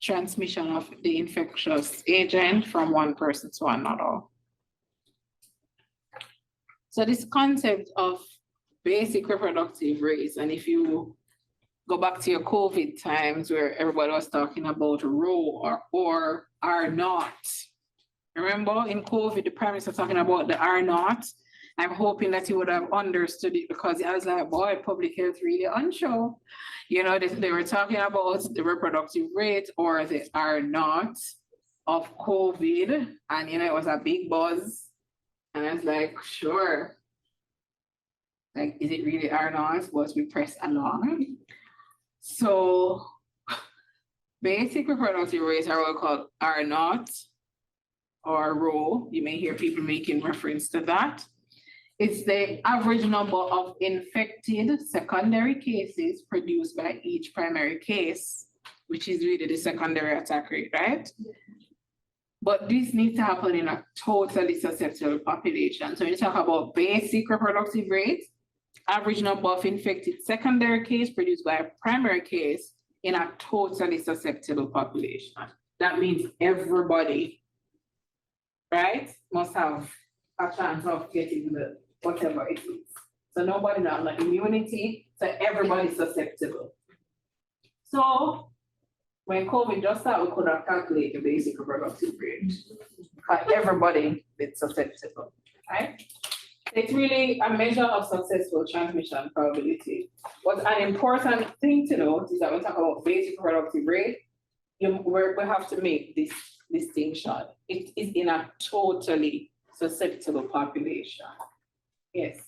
transmission of the infectious agent from one person to another. So this concept of basic reproductive rates, and if you go back to your COVID times where everybody was talking about rho or R naught. Remember in COVID, the Prime Minister talking about the R naught. I'm hoping that you would have understood it because I was like, boy, public health really unsure. You know, they were talking about the reproductive rate or the R naught of COVID. And, you know, it was a big buzz. And I was like, sure. Like, is it really R naught? But we press along. So basic reproductive rates are what we call R naught or rho. You may hear people making reference to that. It's the average number of infected secondary cases produced by each primary case, which is really the secondary attack rate, right? But this needs to happen in a totally susceptible population. So when you talk about basic reproductive rate, average number of infected secondary case produced by a primary case in a totally susceptible population. That means everybody, right, must have a chance of getting the whatever it is. So nobody not like immunity, so everybody's susceptible. So when COVID just started, we could have calculated the basic reproductive rate. Everybody is susceptible, right? It's really a measure of successful transmission probability. But an important thing to note is that when we talk about basic reproductive rate, we have to make this distinction. It is in a totally susceptible population. Yes.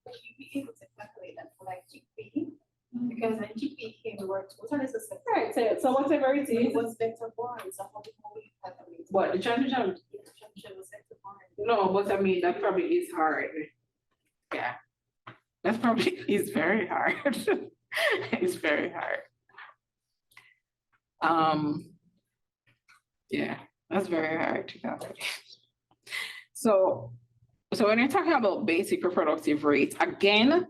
Would you be able to calculate that for like GP? Because when GP came to work, what is the Right, so whatever it it is, was vector born, so how do we calculate? what, the transmission? The transmission was vector born. No, but I mean, that probably is hard. Yeah. That probably is very hard. It's very hard. Yeah, that's very hard to calculate. So when you're talking about basic reproductive rates, again,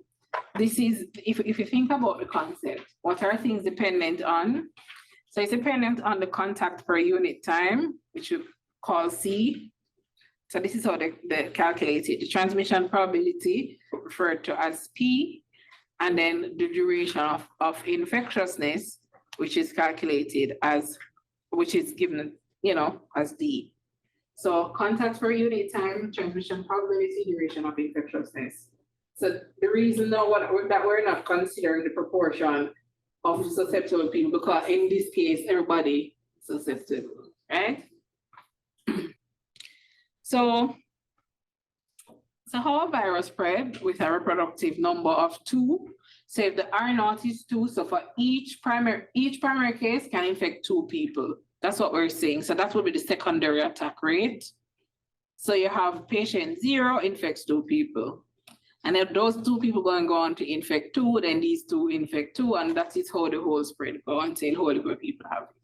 this is, if you think about the concept, what are things dependent on? So it's dependent on the contact per unit time, which we call C. So this is how they calculate it. The transmission probability referred to as P, and then the duration of infectiousness, which is calculated as, which is given, as D. So contact per unit time, transmission probability, duration of infectiousness. So the reason though that we're not considering the proportion of susceptible people, because in this case, everybody is susceptible, right? So how a virus spread with a reproductive number of 2. So if the R naught is 2, so for each primary case can infect 2 people. That's what we're saying. So that would be the secondary attack rate. So you have patient 0 infects 2 people. And if those 2 people go on to infect 2, then these 2 infect 2, and that is how the whole spread go until whole group of people have it.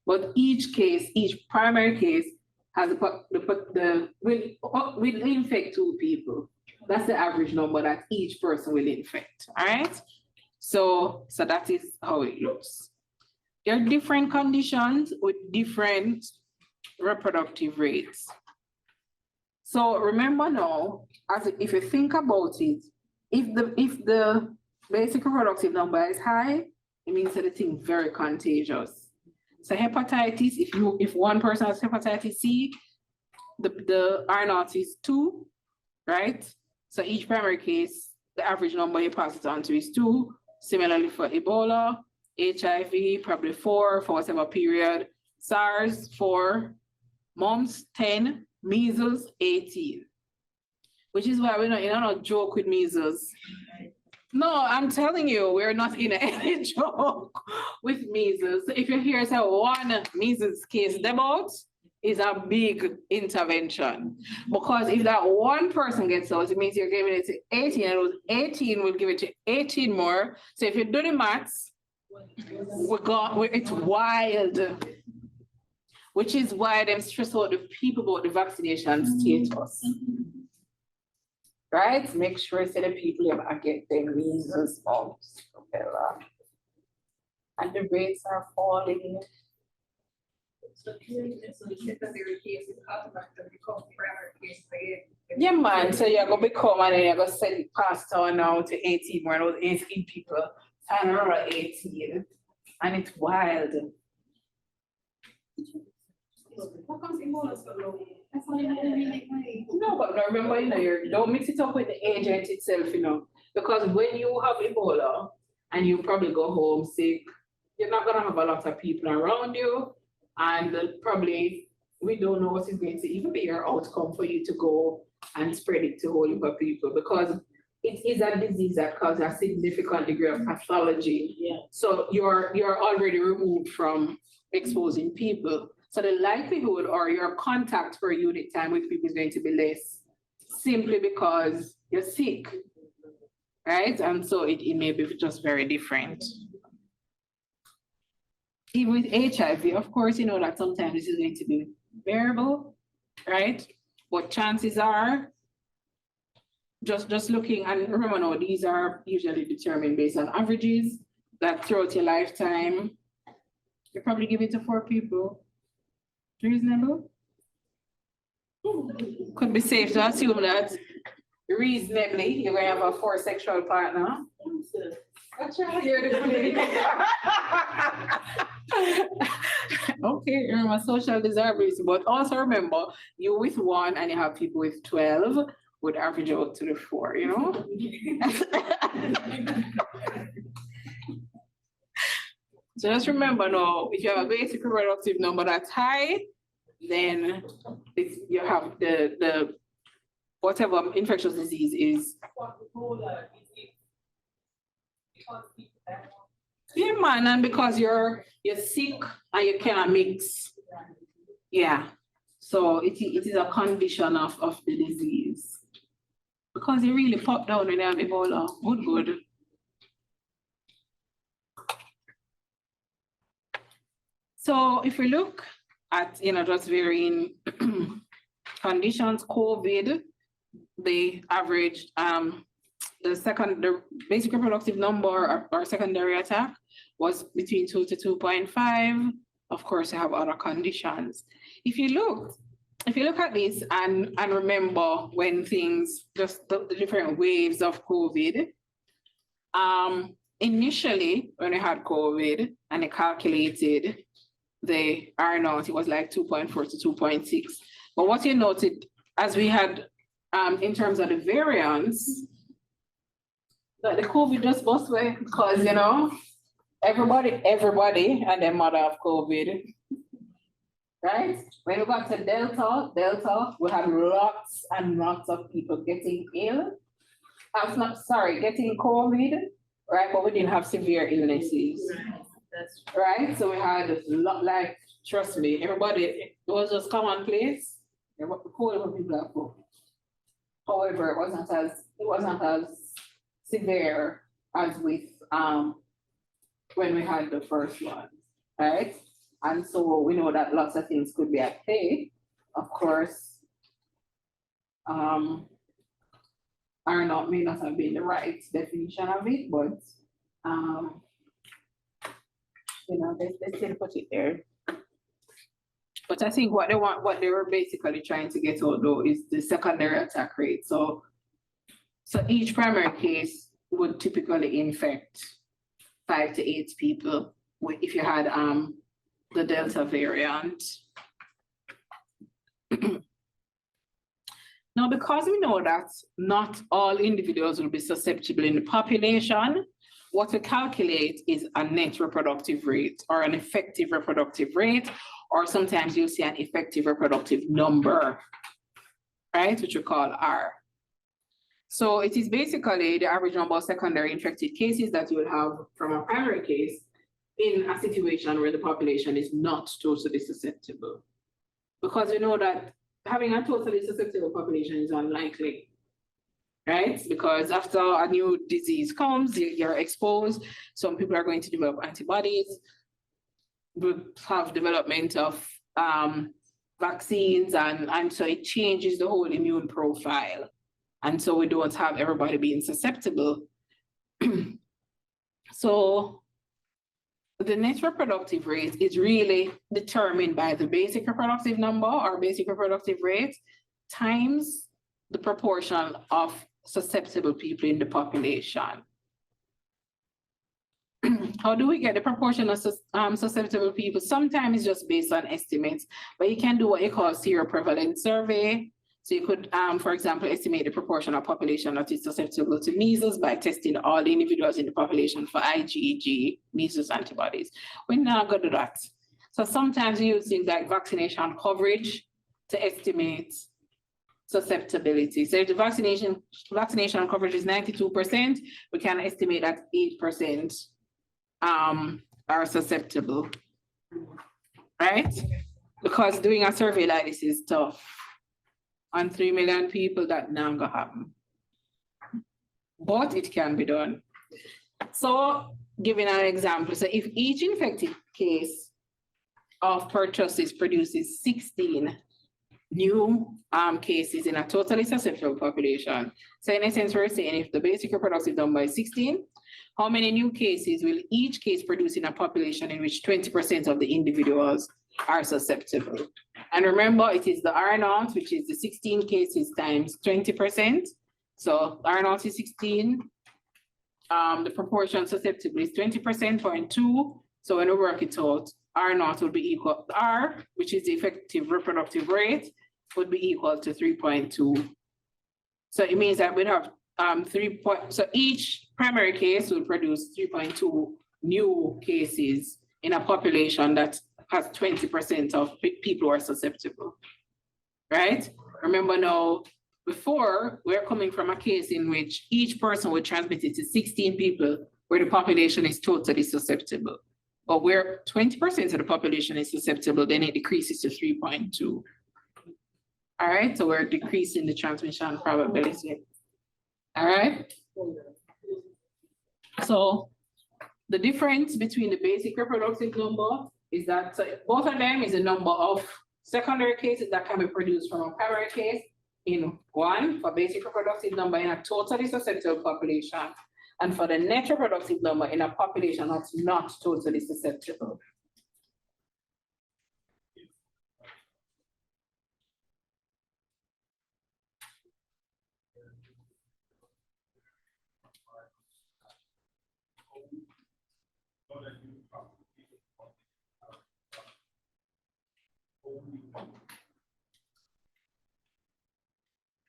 But each primary case has will infect 2 people. That's the average number that each person will infect. All right. So that is how it looks. There are different conditions with different reproductive rates. So remember now, if you think about it, if the basic reproductive number is high, it means that the thing is very contagious. So hepatitis, if one person has hepatitis C, the R naught is 2, right? So each primary case, the average number you pass it on to is 2. Similarly for Ebola, HIV, probably 4 for whatever period. SARS, 4. Mumps, 10. Measles, 18. Which is why we're not joke with measles. No, I'm telling you, we're not in any joke with measles. If you hear say one measles case about, is a big intervention. Because if that one person gets out, it means you're giving it to 18, and those 18 will give it to 18 more. So if you do the maths, it's wild. Which is why them stress out the people about the vaccination status. Right? Make sure that the people have get their measles, mumps, rubella. And the rates are falling. So the secondary case is automatically become primary case again. Yeah, man. So you're gonna become and then you're gonna send it passed on now to 18 more, those 18 people. And another 18. And it's wild. How comes Ebola so low? That's only how we make money. No, but remember, you don't mix it up with the agent itself, because when you have Ebola and you probably go home sick, you're not gonna have a lot of people around you, and probably we don't know what is going to even be your outcome for you to go and spread it to a whole heap of people, because it is a disease that causes a significant degree of pathology. Yeah. So you're already removed from exposing people. So the likelihood or your contact per unit time with people is going to be less, simply because you're sick, right? And so it may be just very different. Even with HIV, of course, that sometimes this is going to be variable, right? But chances are, just looking, and remember now, these are usually determined based on averages, that throughout your lifetime, you probably give it to 4 people. Reasonable? Could be safe to assume that reasonably you're going to have a 4 sexual partner. Okay, remember social disability, but also remember, you with one and you have people with 12 would average out to the 4, you know? So just remember now, if you have a basic reproductive number that's high, then you have the whatever infectious disease is. What the goal is it? Because people that want Yeah, man, and because you're sick and you cannot mix. Yeah. So it is a condition of the disease. Because you really pop down when you have Ebola. Good. So if we look at, just varying conditions, COVID, the average, the basic reproductive number or secondary attack was between 2 to 2.5. Of course, you have other conditions. If you look at this and remember when things, just the different waves of COVID, initially when we had COVID and it calculated the R0, it was like 2.4 to 2.6. But what you noted as we had in terms of the variants, that the COVID just bust away because, everybody and their mother have COVID, right? When we got to Delta, we had lots and lots of people getting ill. Getting COVID, right? But we didn't have severe illnesses. Right? So we had a lot, like, trust me, everybody, it was just commonplace. COVID people have COVID. However, it wasn't as severe as with when we had the first one, right? And so we know that lots of things could be at play. Of course, R0 may not have been the right definition of it, but they still put it there. But I think what they were basically trying to get out though is the secondary attack rate. So each primary case would typically infect 5 to 8 people if you had the Delta variant. Now, because we know that not all individuals will be susceptible in the population, what we calculate is a net reproductive rate or an effective reproductive rate, or sometimes you'll see an effective reproductive number, right, which we call R. So it is basically the average number of secondary infected cases that you will have from a primary case in a situation where the population is not totally susceptible. Because we know that having a totally susceptible population is unlikely, right? Because after a new disease comes, you're exposed. Some people are going to develop antibodies. We'll have development of vaccines, and so it changes the whole immune profile. And so we don't have everybody being susceptible. So the net reproductive rate is really determined by the basic reproductive number or basic reproductive rate times the proportion of susceptible people in the population. How do we get the proportion of susceptible people? Sometimes it's just based on estimates, but you can do what you call seroprevalence survey. So you could, for example, estimate the proportion of population that is susceptible to measles by testing all the individuals in the population for IgG, measles antibodies. We're not going to do that. So sometimes we use things like vaccination coverage to estimate susceptibility. So if the vaccination coverage is 92%, we can estimate that 8% are susceptible, right? Because doing a survey like this is tough. On 3 million people, that not gonna happen. But it can be done. So giving an example, so if each infected case of pertussis produces 16 new cases in a totally susceptible population. So in essence, we're saying if the basic reproductive number is 16, how many new cases will each case produce in a population in which 20% of the individuals are susceptible? And remember, it is the R0, which is the 16 cases times 20%. So R0 is 16, the proportion susceptible is 20.2. So when we work it out, R naught will be equal, R, which is the effective reproductive rate, would be equal to 3.2. So it means that we have so each primary case will produce 3.2 new cases in a population that has 20% of people who are susceptible, right? Remember now, before, we're coming from a case in which each person would transmit it to 16 people where the population is totally susceptible. But where 20% of the population is susceptible, then it decreases to 3.2. All right, so we're decreasing the transmission probability. All right. So the difference between the basic reproductive number is that both of them is the number of secondary cases that can be produced from a primary case in one for basic reproductive number in a totally susceptible population, and for the net reproductive number in a population that's not totally susceptible.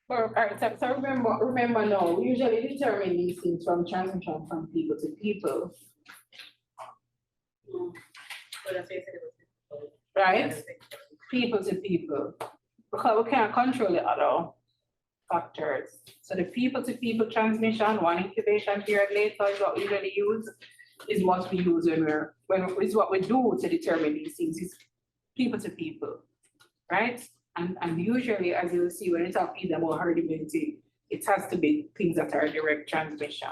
All right, so remember now, we usually determine these things from transmission from people to people. Right? People to people. Because we can't control the other factors. So the people to people transmission, one incubation period later is what we usually use, is what we use is what we do to determine these things, is people to people, right? And usually, as you'll see, when you talk either about herd immunity, it has to be things that are direct transmission.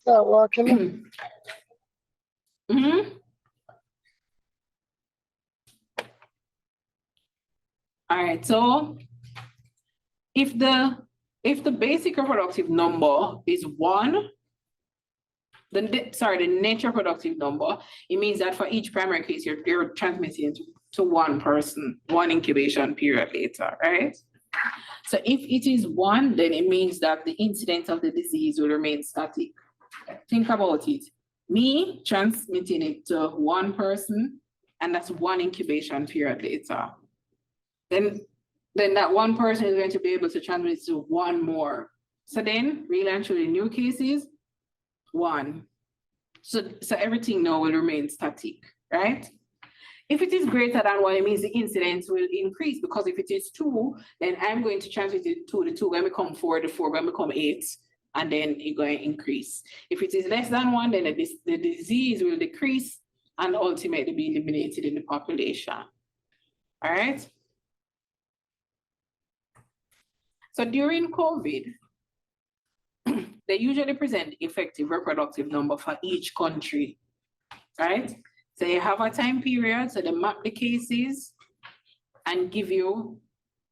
working. Mm-hmm. All right, so if the basic reproductive number is 1, the net reproductive number, it means that for each primary case, you're transmitting to one person, one incubation period later, right? So if it is 1, then it means that the incidence of the disease will remain static. Think about it. Me transmitting it to one person, and that's one incubation period later. Then that one person is going to be able to transmit to one more. So then, really and truly, new cases, 1. So everything now will remain static, right? If it is greater than 1, it means the incidence will increase, because if it is 2, then I'm going to transmit it to the 2, going to become 4, the 4 going to become 8, and then it's going to increase. If it is less than 1, then the disease will decrease and ultimately be eliminated in the population. All right? So during COVID, they usually present effective reproductive number for each country, right? So you have a time period, so they map the cases and give you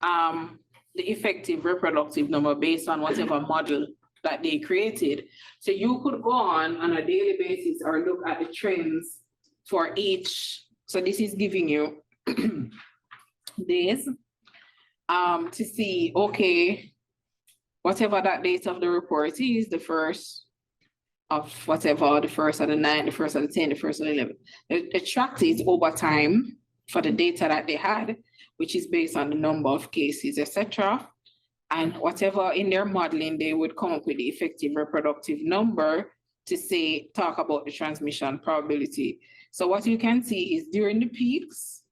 the effective reproductive number based on whatever model that they created. So you could go on a daily basis or look at the trends for each. So this is giving you this to see, okay, whatever that date of the report is, the first of whatever, the first of the 9, the first of the 10, the first of the 11. They tracked it over time for the data that they had, which is based on the number of cases, etc. And whatever in their modeling, they would come up with the effective reproductive number to say, talk about the transmission probability. So what you can see is during the peaks,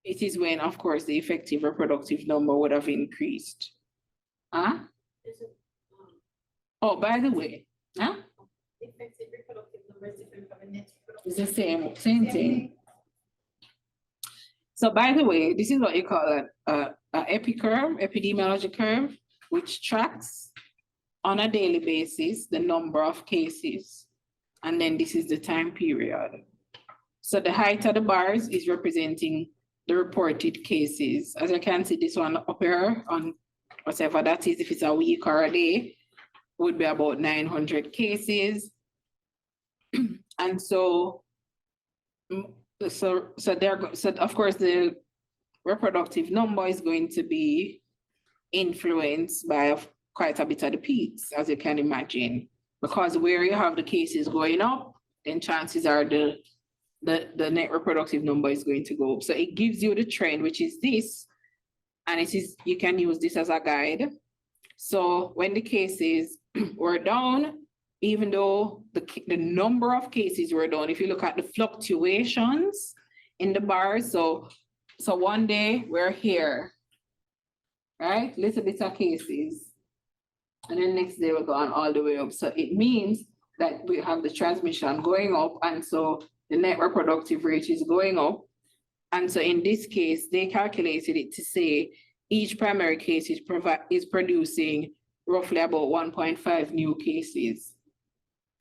it is when, of course, the effective reproductive number would have increased. Huh? Oh, by the way, huh? Effective reproductive number is different from a net reproductive. It's the same thing. So by the way, this is what you call an epidemiology curve, which tracks on a daily basis the number of cases. And then this is the time period. So the height of the bars is representing the reported cases. As you can see, this one up here on whatever that is, if it's a week or a day, would be about 900 cases. And so of course the reproductive number is going to be influenced by quite a bit of the peaks, as you can imagine. Because where you have the cases going up, then chances are the net reproductive number is going to go up. So it gives you the trend, which is this, and it is, you can use this as a guide. So when the cases were down, even though the number of cases were down, if you look at the fluctuations in the bars, so one day we're here, right? Little bit of cases. And then next day we're going all the way up. So it means that we have the transmission going up, and so the net reproductive rate is going up. And so in this case, they calculated it to say each primary case is producing roughly about 1.5 new cases.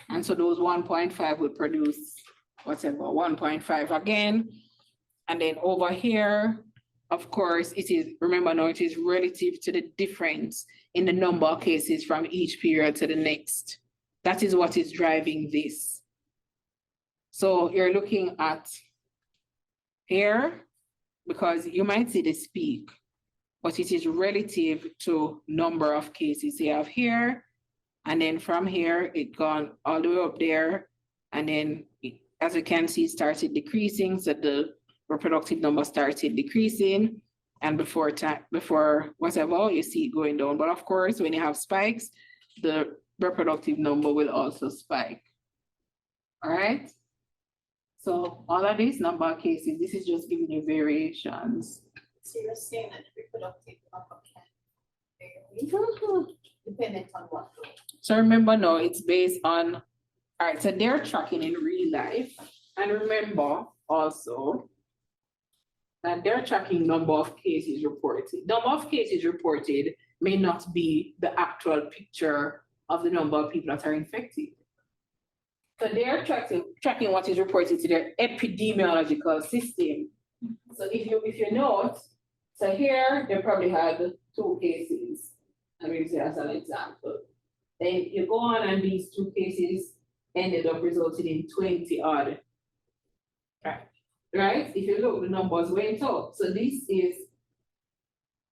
And so those 1.5 would produce whatever, 1.5 again. And then over here, of course, it is, remember now, it is relative to the difference in the number of cases from each period to the next. That is what is driving this. So you're looking at here, because you might see this peak, but it is relative to number of cases you have here. And then from here, it gone all the way up there. And then, as you can see, started decreasing. So the reproductive number started decreasing. And before whatever, you see it going down. But of course, when you have spikes, the reproductive number will also spike. All right. So all of these number of cases, this is just giving you variations. So you're saying that the reproductive number can vary depending on what? So remember now, it's based on, all right, so they're tracking in real life. And remember also that they're tracking number of cases reported. Number of cases reported may not be the actual picture of the number of people that are infected. So they're tracking what is reported to their epidemiological system. So if you note, so here they probably had 2 cases. I'm going to say as an example. Then you go on and these 2 cases ended up resulting in 20 odd. Right? If you look, the numbers went up. So this is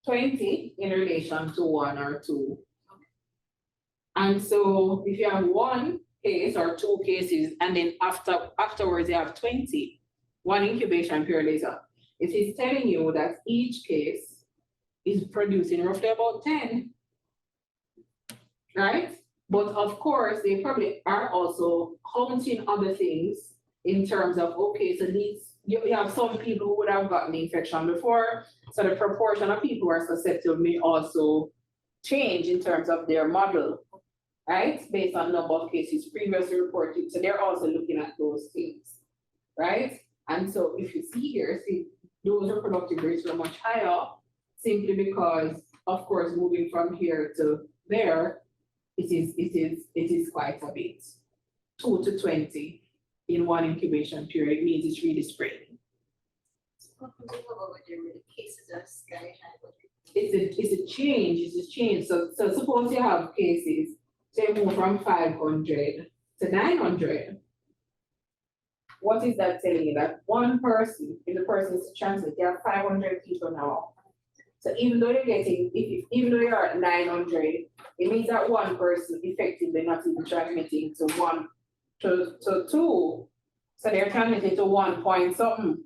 20 in relation to 1 or 2. And so if you have 1 case or 2 cases, and then afterwards you have 20, 1 incubation period later, it is telling you that each case is producing roughly about 10. Right? But of course, they probably are also counting other things in terms of, okay, so these, you have some people who would have gotten the infection before, so the proportion of people who are susceptible may also change in terms of their model, right? Based on number of cases previously reported. So they're also looking at those things, right? And so if you see here, see, those reproductive rates were much higher, simply because, of course, moving from here to there, it is quite a bit. 2 to 20 in 1 incubation period means it's really spreading. It's a change. So suppose you have cases, say move from 500 to 900. What is that telling you? That one person, if the person is transmitted, you have 500 people now. So even though you're getting, even though you're at 900, it means that one person effectively not even transmitting to 1 to 2. So they're transmitting to 1 point something.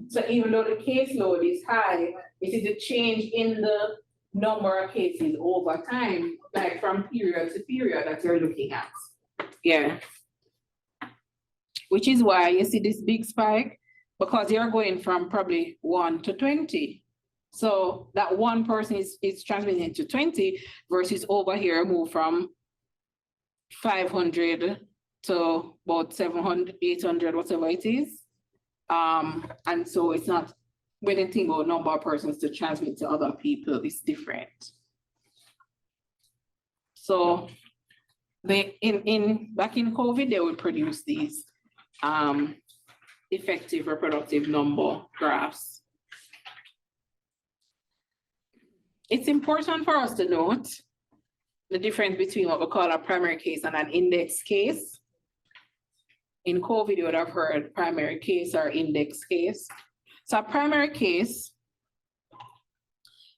So even though the caseload is high, it is a change in the number of cases over time, like from period to period that you're looking at. Yeah. Which is why you see this big spike, because you're going from probably 1 to 20. So that one person is transmitting to 20 versus over here move from 500 to about 700, 800, whatever it is. And so it's not, when they think about number of persons to transmit to other people, it's different. So they back in COVID, they would produce these effective reproductive number graphs. It's important for us to note the difference between what we call a primary case and an index case. In COVID, you would have heard primary case or index case. So a primary case,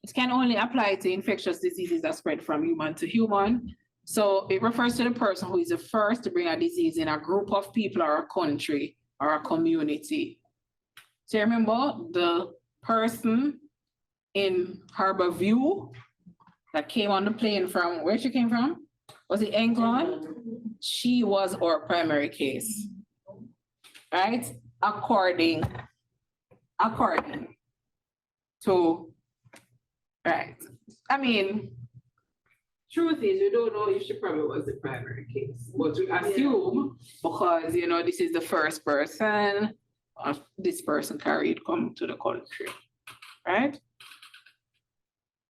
it can only apply to infectious diseases that spread from human to human. So it refers to the person who is the first to bring a disease in a group of people or a country or a community. So remember the person in Harborview that came on the plane from, where she came from? Was it England? She was our primary case, right? According to, right. I mean, truth is, we don't know if she probably was the primary case, but we assume because, you know, this is the first person, this person carried come to the country, right?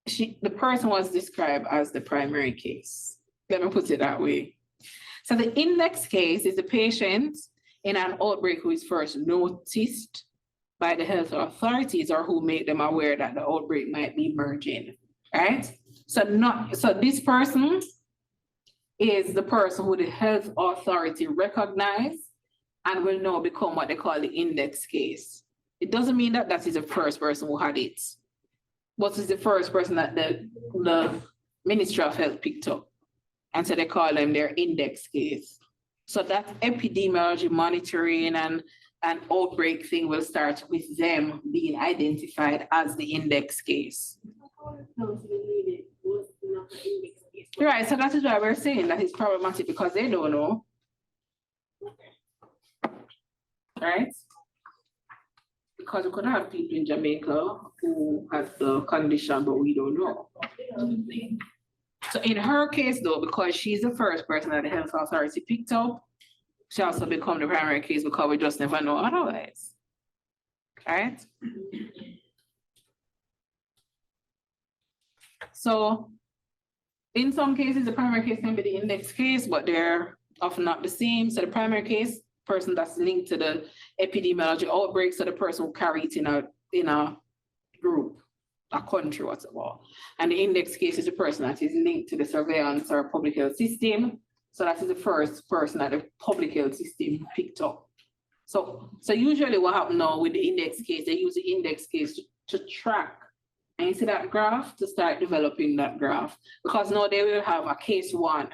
The person was described as the primary case. Let me put it that way. So the index case is the patient in an outbreak who is first noticed by the health authorities or who made them aware that the outbreak might be emerging, right? So this person is the person who the health authority recognize and will now become what they call the index case. It doesn't mean that that is the first person who had it, but it's the first person that the Ministry of Health picked up. And so they call them their index case. So that epidemiology monitoring and an outbreak thing will start with them being identified as the index case. Right, so that is why we're saying that it's problematic because they don't know. Right? Because we could have people in Jamaica who have the condition, but we don't know. So in her case though, because she's the first person that the health authority picked up, she also become the primary case because we just never know otherwise. Right? So in some cases, the primary case can be the index case, but they're often not the same. So the primary case, person that's linked to the epidemiology outbreak, so the person who carry it in a group, a country, whatever. And the index case is the person that is linked to the surveillance or public health system. So that is the first person that the public health system picked up. So usually what happens now with the index case, they use the index case to track. And you see that graph to start developing that graph. Because now they will have a case one.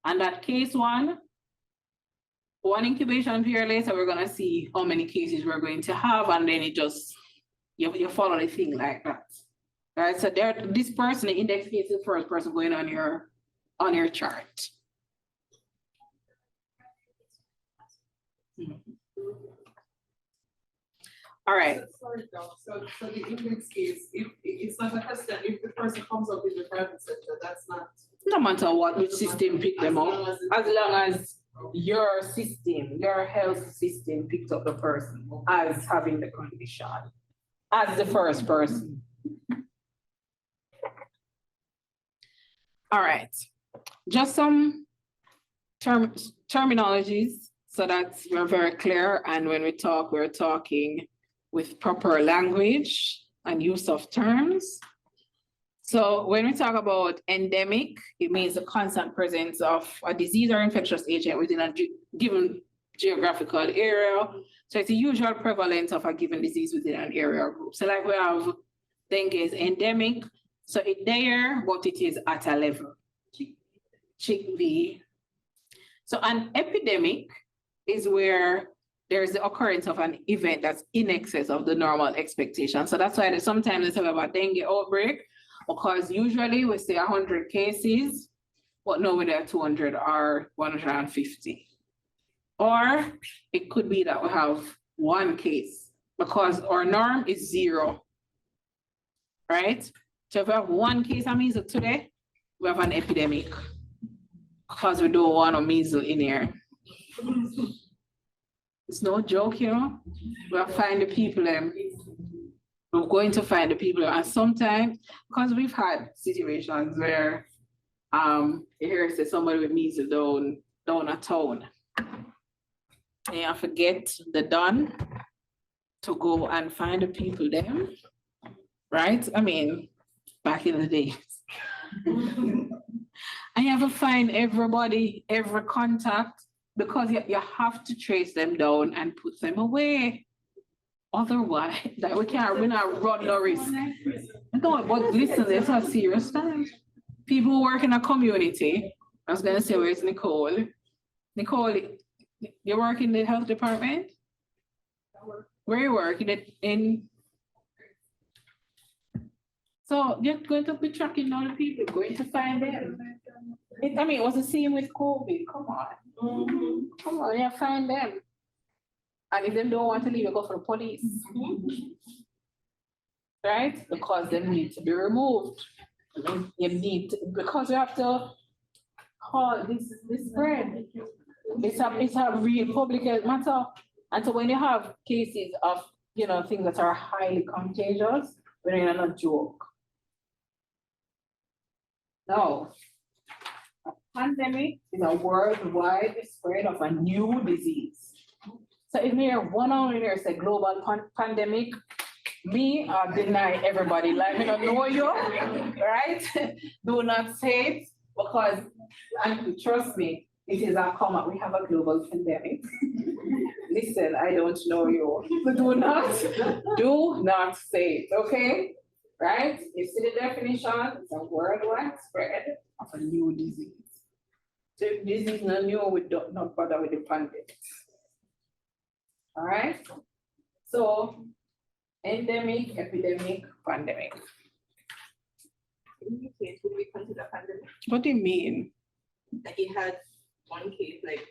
And that case one incubation period later, we're gonna see how many cases we're going to have, and then it just, you follow the thing like that. Right, so this person, the index case, is the first person going on your chart. All right. So the index case, if it's not a question, if the person comes up in the private sector, that's not. No matter which system pick them up, as long as your system, your health system picked up the person as having the condition, as the first person. All right, just some terminologies so that we're very clear, and when we talk, we're talking with proper language and use of terms. So when we talk about endemic, it means the constant presence of a disease or infectious agent within a given geographical area. So it's the usual prevalence of a given disease within an area or group. So like we have dengue is endemic, so it's there, but it is at a level. Chickpea. So an epidemic is where there's the occurrence of an event that's in excess of the normal expectation. So that's why sometimes they talk about dengue outbreak, because usually we say 100 cases, but no, there are 200 or 150. Or it could be that we have one case because our norm is 0, right? So if we have one case of measles today, we have an epidemic because we don't want a measles in here. It's no joke, you know. We'll find the people we're going to find the people, and sometimes, because we've had situations where you hear say somebody with measles down a town, and you forget the done to go and find the people there, right? I mean, back in the days. And you have to find everybody, every contact, because you have to trace them down and put them away. Otherwise, that we're not run no risk. No, but listen, there's a serious time. People who work in a community, I was gonna say, where's Nicole? Nicole, you work in the health department? Where you work, in? So you're going to be tracking down the people, going to find them. I mean, it was the same with COVID, come on. Come on, yeah, find them. And if they don't want to leave, you go for the police. Right? Because they need to be removed. You need to, because you have to call this spread. It's a real public health matter. And so when you have cases of, things that are highly contagious, we're not a joke. No. A pandemic is a worldwide spread of a new disease. So if me one on here say global pandemic, me deny everybody, like me not know you, right? Do not say it, because, and trust me, it is a comment. We have a global pandemic. Listen, I don't know you. So do not say it, okay? Right? You see the definition, it's a worldwide spread of a new disease. So if disease is not new, we don't not bother with the pandemic. All right? So endemic, epidemic, pandemic. In your case, would we consider pandemic? What do you mean? Like he had one case, like,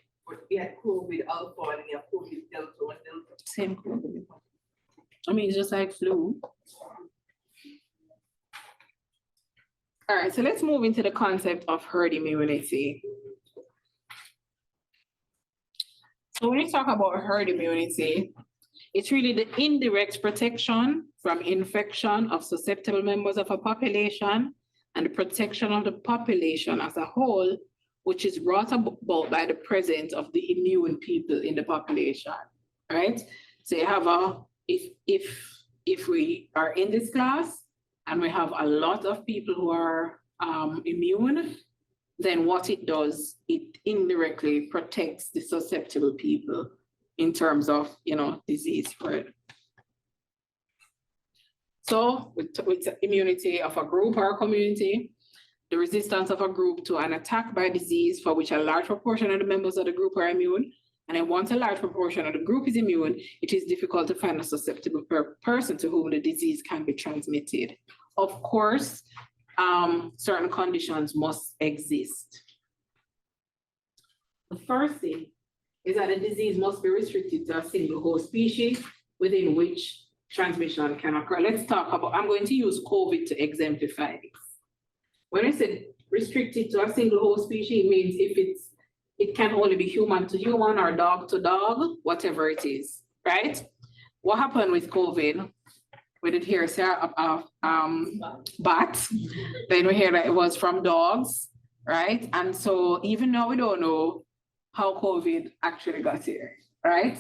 he had COVID alpha and he had COVID delta and delta. Same COVID. I mean, it's just like flu. All right, so let's move into the concept of herd immunity. So when you talk about herd immunity, it's really the indirect protection from infection of susceptible members of a population and the protection of the population as a whole, which is brought about by the presence of the immune people in the population, right? So you have if we are in this class and we have a lot of people who are immune, then what it does, it indirectly protects the susceptible people in terms of, disease spread. So with immunity of a group or a community, the resistance of a group to an attack by disease for which a large proportion of the members of the group are immune, and then once a large proportion of the group is immune, it is difficult to find a susceptible person to whom the disease can be transmitted. Of course, certain conditions must exist. The first thing is that the disease must be restricted to a single host species within which transmission can occur. Let's talk about, I'm going to use COVID to exemplify this. When I said restricted to a single host species, it means if it can only be human to human or dog to dog, whatever it is, right? What happened with COVID? We did hear bat, then we hear that it was from dogs, right? And so even now we don't know how COVID actually got here, right?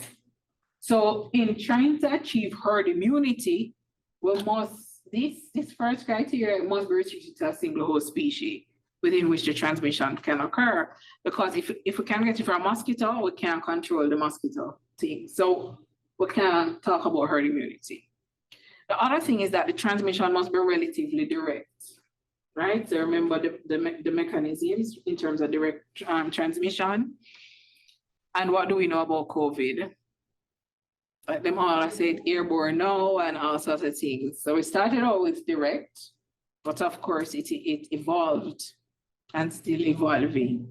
So in trying to achieve herd immunity, we must, this first criteria must be restricted to a single host species within which the transmission can occur. Because if we can get it from a mosquito, we can't control the mosquito thing. So we can't talk about herd immunity. The other thing is that the transmission must be relatively direct, right? So remember the mechanisms in terms of direct transmission. And what do we know about COVID? Like them all said airborne now and all sorts of things. So we started out with direct, but of course it evolved and still evolving.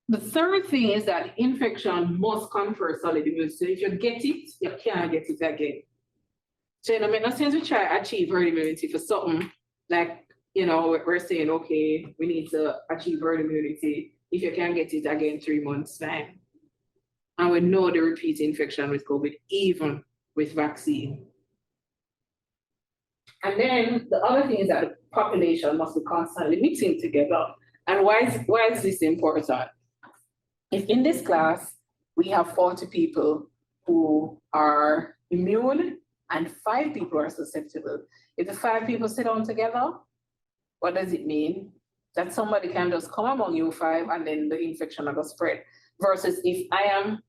The third thing is that infection must confer solid immunity. So if you get it, you can't get it again. So it makes no sense we try to achieve herd immunity for something like, we're saying, okay, we need to achieve herd immunity. If you can't get it again 3 months time. And we know the repeat infection with COVID, even with vaccine. And then the other thing is that the population must be constantly mixing together. And why is this important? If in this class, we have 40 people who are immune and 5 people are susceptible. If the 5 people sit down together, what does it mean? That somebody can just come among you 5 and then the infection will spread. Versus if I am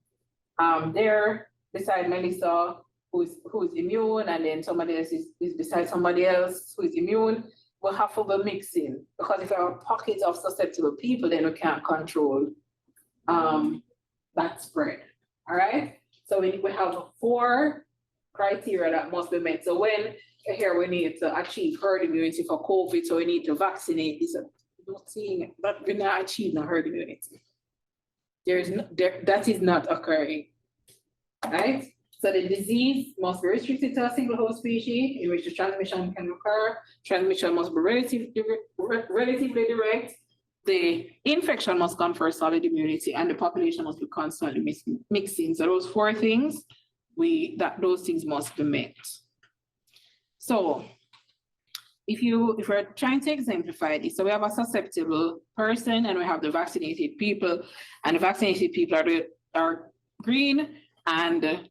there beside Melissa who's immune, and then somebody else is beside somebody else who is immune, we'll have to be mixing, because if there are pockets of susceptible people, then we can't control that spread. All right, so we have 4 criteria that must be met. So when here we need to achieve herd immunity for COVID, so we need to vaccinate. This is not seeing that we're not achieving herd immunity. That is not occurring, right? So the disease must be restricted to a single host species in which the transmission can occur. Transmission must be relatively direct. The infection must confer solid immunity, and the population must be constantly mixing. So those 4 things, those things must be met. So if we're trying to exemplify this, so we have a susceptible person and we have the vaccinated people, and the vaccinated people are green, and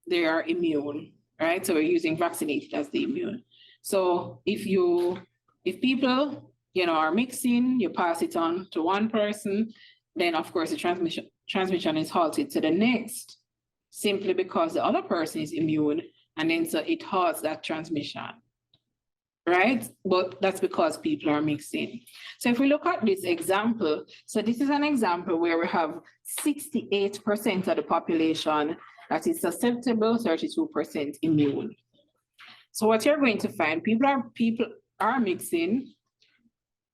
they are immune, right? So we're using vaccinated as the immune. So if people are mixing, you pass it on to one person, then of course the transmission is halted to the next, simply because the other person is immune, and then so it halts that transmission, right? But that's because people are mixing. So if we look at this example, so this is an example where we have 68% of the population that is susceptible, 32% immune. So what you're going to find, people are mixing,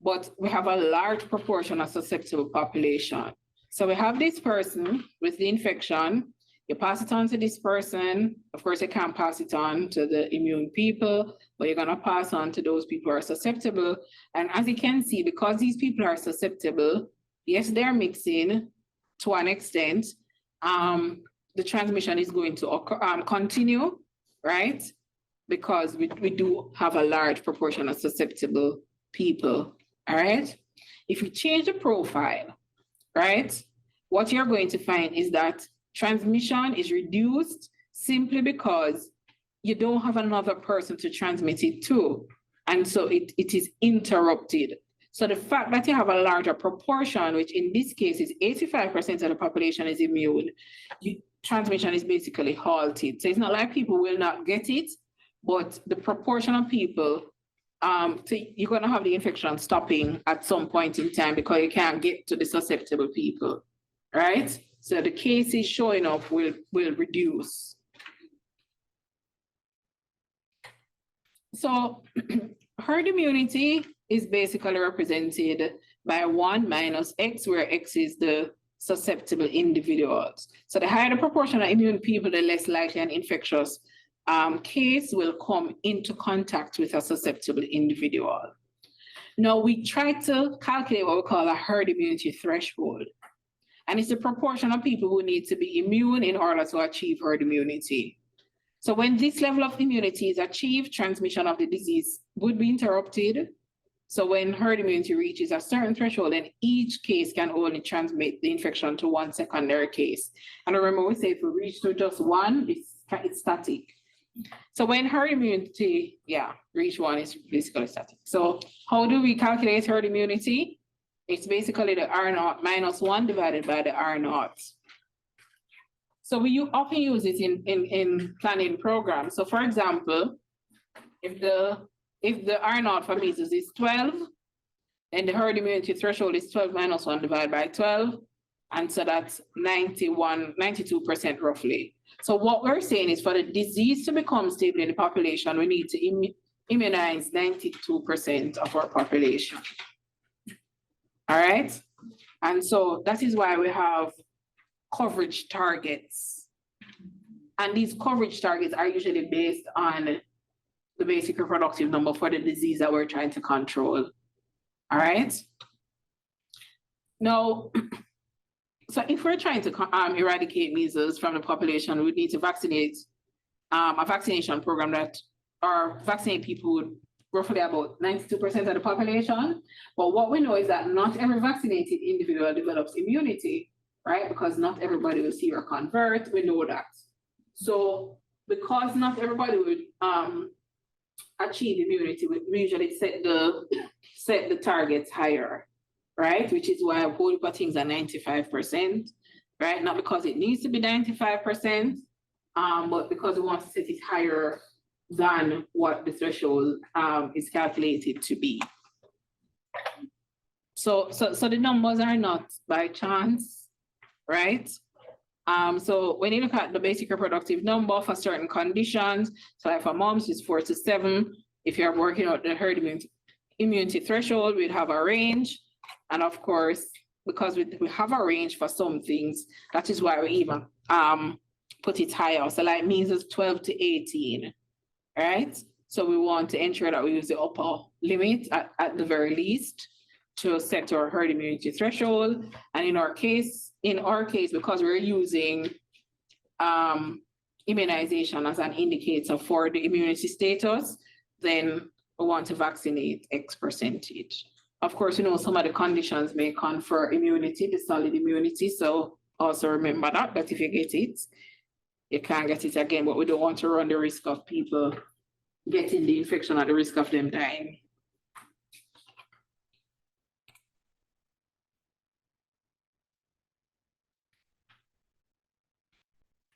but we have a large proportion of susceptible population. So we have this person with the infection, you pass it on to this person. Of course, you can't pass it on to the immune people, but you're gonna pass on to those people who are susceptible. And as you can see, because these people are susceptible, yes, they're mixing to an extent, the transmission is going to continue, right? Because we do have a large proportion of susceptible people, all right? If you change the profile, right, what you're going to find is that transmission is reduced simply because you don't have another person to transmit it to. And so it is interrupted. So the fact that you have a larger proportion, which in this case is 85% of the population is immune, transmission is basically halted. So it's not like people will not get it, but the proportion of people, so you're gonna have the infection stopping at some point in time because you can't get to the susceptible people, right? So the cases showing up will reduce. So herd immunity is basically represented by 1 minus X, where X is the susceptible individuals. So the higher the proportion of immune people, the less likely an infectious case will come into contact with a susceptible individual. Now we try to calculate what we call a herd immunity threshold. And it's the proportion of people who need to be immune in order to achieve herd immunity. So when this level of immunity is achieved, transmission of the disease would be interrupted. So when herd immunity reaches a certain threshold, then each case can only transmit the infection to one secondary case. And remember, we say if we reach to just one, it's static. So when herd immunity, reach 1 is basically static. So how do we calculate herd immunity? It's basically the R0 minus 1 divided by the R0. So we often use it in planning programs. So for example, if the R0 for measles is 12, then the herd immunity threshold is 12 minus 1 divided by 12. And so that's 92% roughly. So what we're saying is for the disease to become stable in the population, we need to immunize 92% of our population. All right? And so that is why we have coverage targets. And these coverage targets are usually based on the basic reproductive number for the disease that we're trying to control. All right? Now, so if we're trying to eradicate measles from the population, we need to vaccinate a vaccination program that vaccinate people with roughly about 92% of the population. But what we know is that not every vaccinated individual develops immunity, right? Because not everybody will see or convert, we know that. So because not everybody would achieve immunity, we usually set the targets higher, right? Which is why a whole heap of things are 95%, right? Not because it needs to be 95%, But because we want to set it higher than what the threshold is calculated to be. So the numbers are not by chance, right? So when you look at the basic reproductive number for certain conditions, so like for moms, it's 4 to 7. If you're working out the herd immunity threshold, we'd have a range. And of course, because we have a range for some things, that is why we even put it higher. So like measles 12 to 18, right? So we want to ensure that we use the upper limit at the very least to set our herd immunity threshold. And in our case, because we're using immunization as an indicator for the immunity status, then we want to vaccinate X percentage. Of course, you know, some of the conditions may confer immunity, the solid immunity. So also remember that if you get it, you can't get it again, but we don't want to run the risk of people getting the infection at the risk of them dying.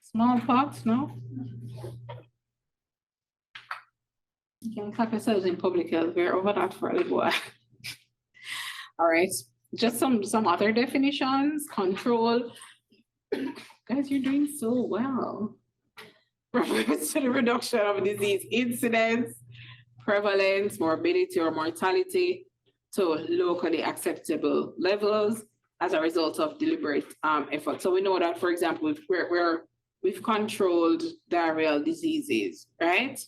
Smallpox, no? You can clap yourselves in public health. We're over that for a little while. All right, just some other definitions. Control. Guys, you're doing so well. Refers to the reduction of disease incidence, prevalence, morbidity, or mortality to locally acceptable levels as a result of deliberate effort. So we know that, for example, we've controlled diarrheal diseases, right?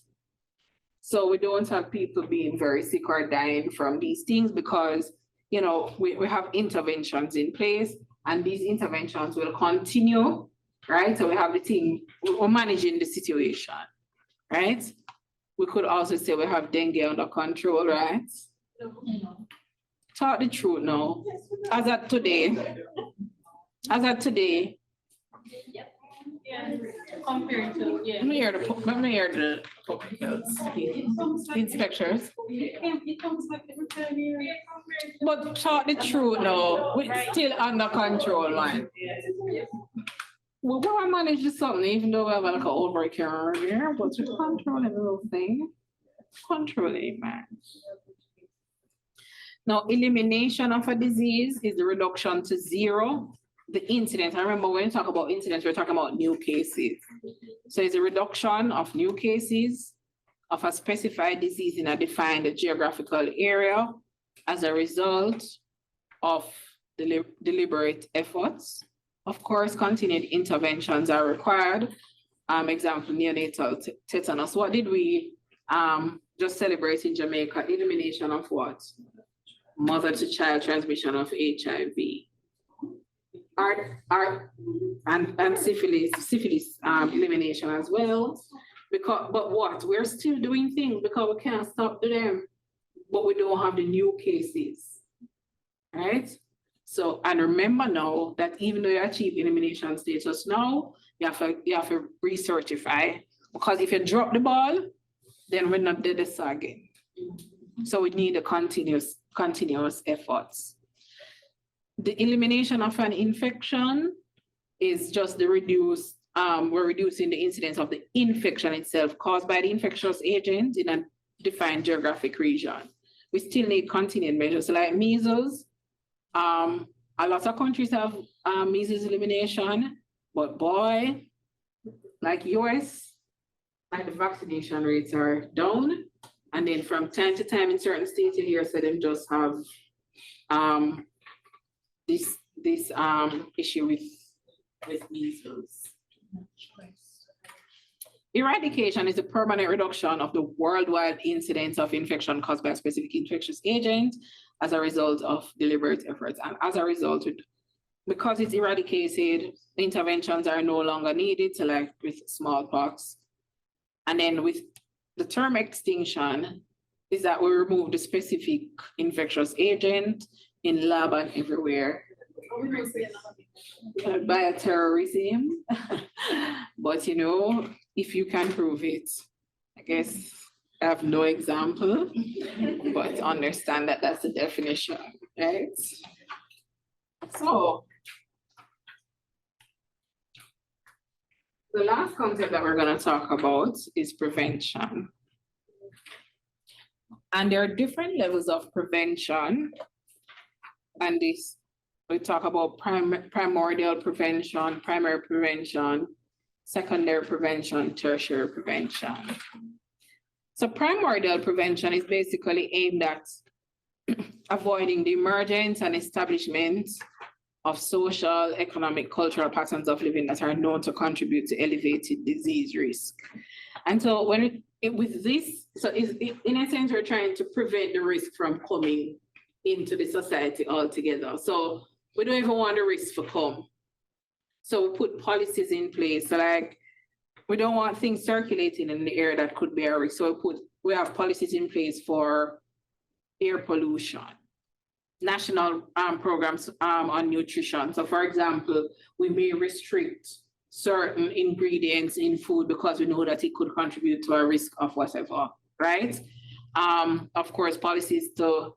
So we don't have people being very sick or dying from these things because, you know, we have interventions in place and these interventions will continue, right? So we have the thing, we're managing the situation, right? We could also say we have dengue under control, right? Talk the truth now. As at today, Yeah, compared to, yeah. let me hear the public health inspectors. It comes back every time you. But talk the truth now, we're still under control, man. We want to manage something, even though we have like an overcare here, but we're controlling the whole thing. Controlling, man. Now, elimination of a disease is the reduction to zero. The incidence, I remember when you talk about incidence, we're talking about new cases. So it's a reduction of new cases of a specified disease in a defined geographical area as a result of deliberate efforts. Of course, continued interventions are required. Example, neonatal tetanus. What did we just celebrate in Jamaica? Elimination of what? Mother to child transmission of HIV. And syphilis elimination as well. But what? We're still doing things because we can't stop them, but we don't have the new cases, right? So, and remember now that even though you achieve elimination status now, you have to recertify, because if you drop the ball, then we're not dead again. So we need a continuous efforts. The elimination of an infection is just the we're reducing the incidence of the infection itself caused by the infectious agent in a defined geographic region. We still need continued measures like measles. A lot of countries have measles elimination, but boy, like US, like the vaccination rates are down. And then from time to time in certain states, you hear so them just have this issue with measles. Eradication is a permanent reduction of the worldwide incidence of infection caused by a specific infectious agent as a result of deliberate efforts. And as a result, because it's eradicated, interventions are no longer needed, so like with smallpox. And then with the term extinction is that we remove the specific infectious agent in lab and everywhere. Bioterrorism, but you know, if you can prove it, I guess I have no example, but understand that that's the definition, right? So The last concept that we're gonna talk about is prevention. And there are different levels of prevention. And this, we talk about primordial prevention, primary prevention, secondary prevention, tertiary prevention. So primordial prevention is basically aimed at avoiding the emergence and establishment of social, economic, cultural patterns of living that are known to contribute to elevated disease risk. And so when with this, so in a sense, we're trying to prevent the risk from coming into the society altogether. So we don't even want the risk to come. So we put policies in place. So like, we don't want things circulating in the air that could be a risk. So we have policies in place for air pollution, national programs on nutrition. So for example, we may restrict certain ingredients in food because we know that it could contribute to a risk of whatever, right? Of course, policies to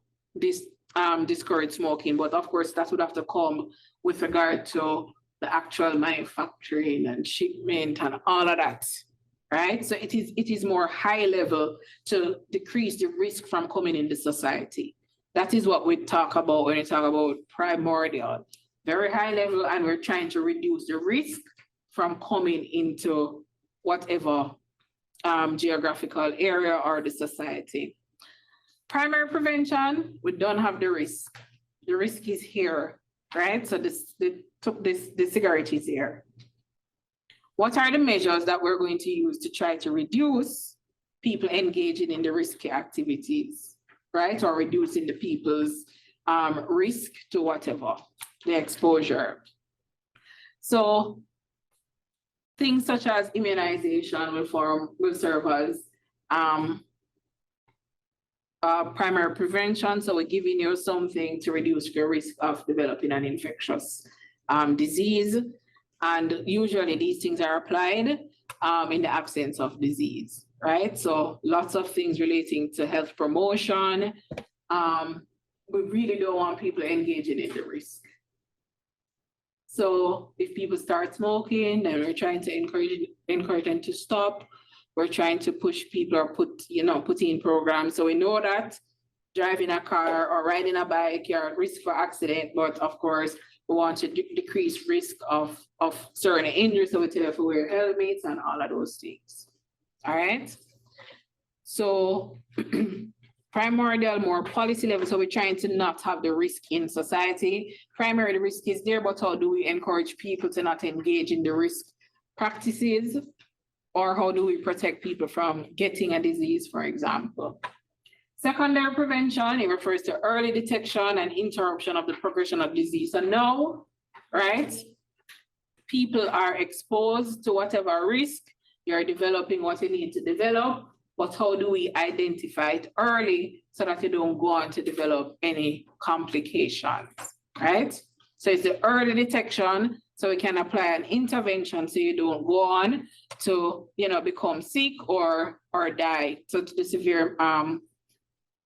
discourage smoking, but of course that would have to come with regard to the actual manufacturing and shipment and all of that, right? So it is more high level to decrease the risk from coming in the society. That is what we talk about when we talk about primordial, very high level, and we're trying to reduce the risk from coming into whatever geographical area or the society. Primary prevention, we don't have the risk. The risk is here, right? So the cigarette is here. What are the measures that we're going to use to try to reduce people engaging in the risky activities, right? Or reducing the people's risk to whatever, the exposure. So things such as immunization will serve as primary prevention. So we're giving you something to reduce your risk of developing an infectious disease. And usually these things are applied in the absence of disease, right? So lots of things relating to health promotion. We really don't want people engaging in the risk. So if people start smoking, then we're trying to encourage them to stop. We're trying to push people or put in programs. So we know that driving a car or riding a bike, you're at risk for accident, but of course, we want to decrease risk of certain injuries. So we tell you to wear helmets and all of those things. All right. So primordial, more policy level. So we're trying to not have the risk in society. Primary, the risk is there, but how do we encourage people to not engage in the risk practices? Or how do we protect people from getting a disease, for example? Secondary prevention, it refers to early detection and interruption of the progression of disease. So now, right, people are exposed to whatever risk, you're developing what you need to develop, but how do we identify it early so that you don't go on to develop any complications, right? So it's the early detection, so we can apply an intervention so you don't go on to, become sick or die, so to the severe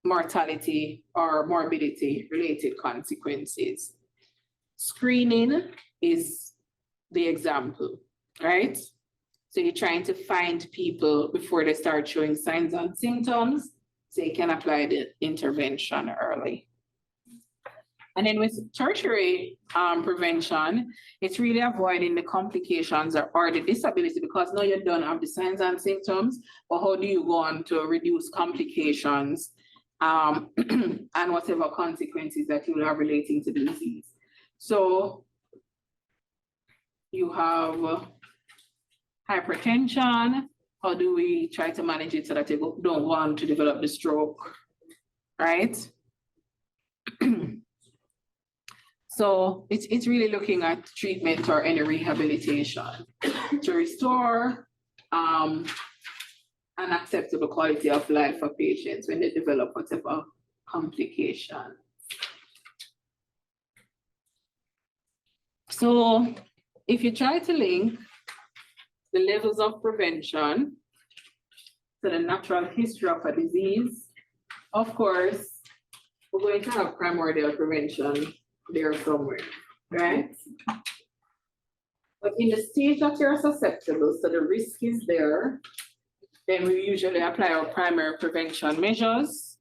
mortality or morbidity related consequences. Screening is the example, right? So you're trying to find people before they start showing signs and symptoms, so you can apply the intervention early. And then with tertiary prevention, it's really avoiding the complications or the disability, because now you don't have the signs and symptoms, but how do you go on to reduce complications and whatever consequences that you will have relating to the disease? So you have hypertension. How do we try to manage it so that you don't want to develop the stroke, right? So it's really looking at treatment or any rehabilitation to restore an acceptable quality of life for patients when they develop whatever complication. So if you try to link the levels of prevention to the natural history of a disease, of course, we're going to have primordial prevention there somewhere, right? But in the stage that you're susceptible, so the risk is there, then we usually apply our primary prevention measures,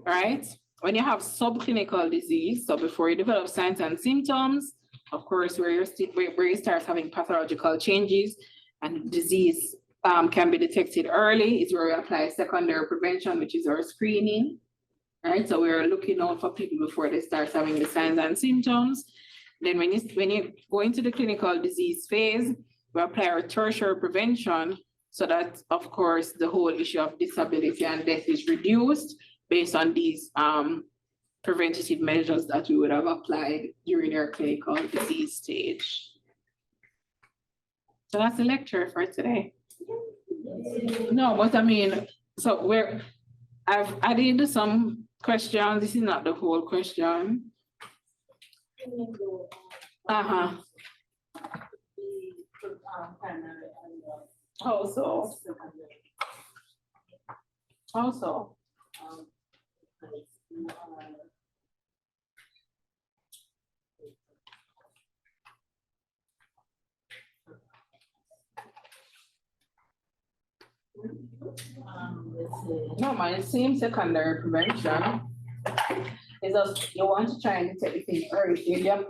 right? When you have subclinical disease, so before you develop signs and symptoms, of course, where you start having pathological changes and disease can be detected early, is where we apply secondary prevention, which is our screening, right? So we're looking out for people before they start having the signs and symptoms. Then when you go into the clinical disease phase, we apply our tertiary prevention so that, of course, the whole issue of disability and death is reduced based on these preventative measures that we would have applied during our clinical disease stage. So that's the lecture for today. No, but I mean, so I've added some questions. This is not the whole question. Uh-huh. Also. No, my same secondary prevention is just you want to try and detect the thing early.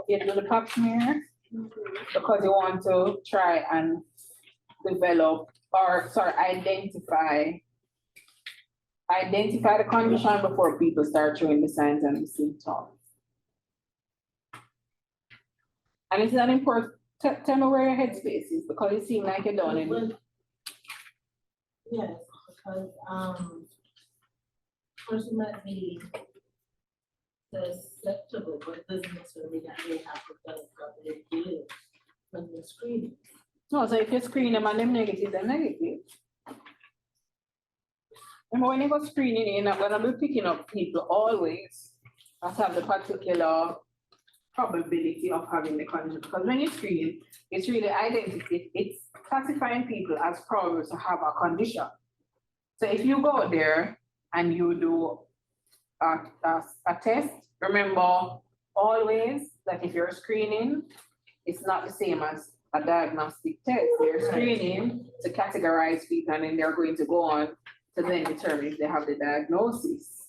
You do the pap smear because you want to try and develop or identify the condition before people start showing the signs and the symptoms. And it's an important tell me where your headspace is because it seems like you're done in. Yes, because person might be susceptible, but it doesn't necessarily that they have to tell us what they do when they're screening. No, so if you screen them and them negative, they're negative. Remember when you go screening, you're not gonna be picking up people always that have the particular probability of having the condition. Because when you screen, it's really it's classifying people as probable to have a condition. So if you go there and you do a test, remember always that if you're screening, it's not the same as a diagnostic test. They're screening to categorize people and then they're going to go on to then determine if they have the diagnosis.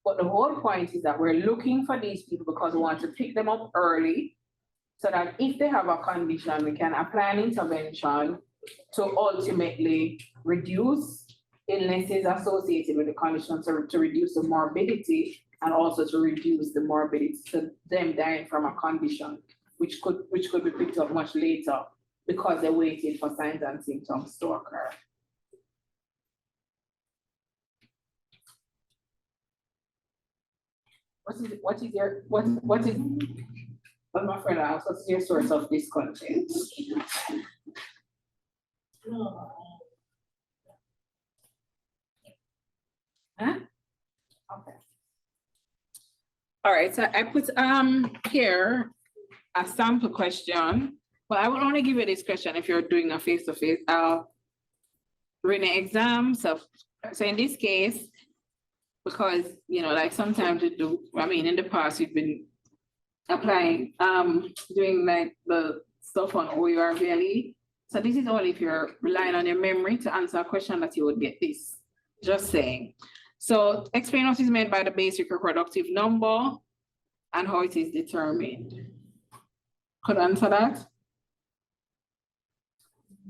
But the whole point is that we're looking for these people because we want to pick them up early so that if they have a condition, we can apply an intervention to ultimately reduce illnesses associated with the condition, to reduce the morbidity and also to reduce the morbidity to them dying from a condition, which could be picked up much later because they're waiting for signs and symptoms to occur. What is my friend asked, what's your source of discontent? Huh? Okay. All right, so I put here a sample question, but I will only give you this question if you're doing a face-to-face written exam. So in this case, because like sometimes we do, I mean in the past we've been applying, doing like the stuff on OUR VLE. So this is only if you're relying on your memory to answer a question that you would get this. Just saying. So explain what is meant by the basic reproductive number and how it is determined. Could answer that?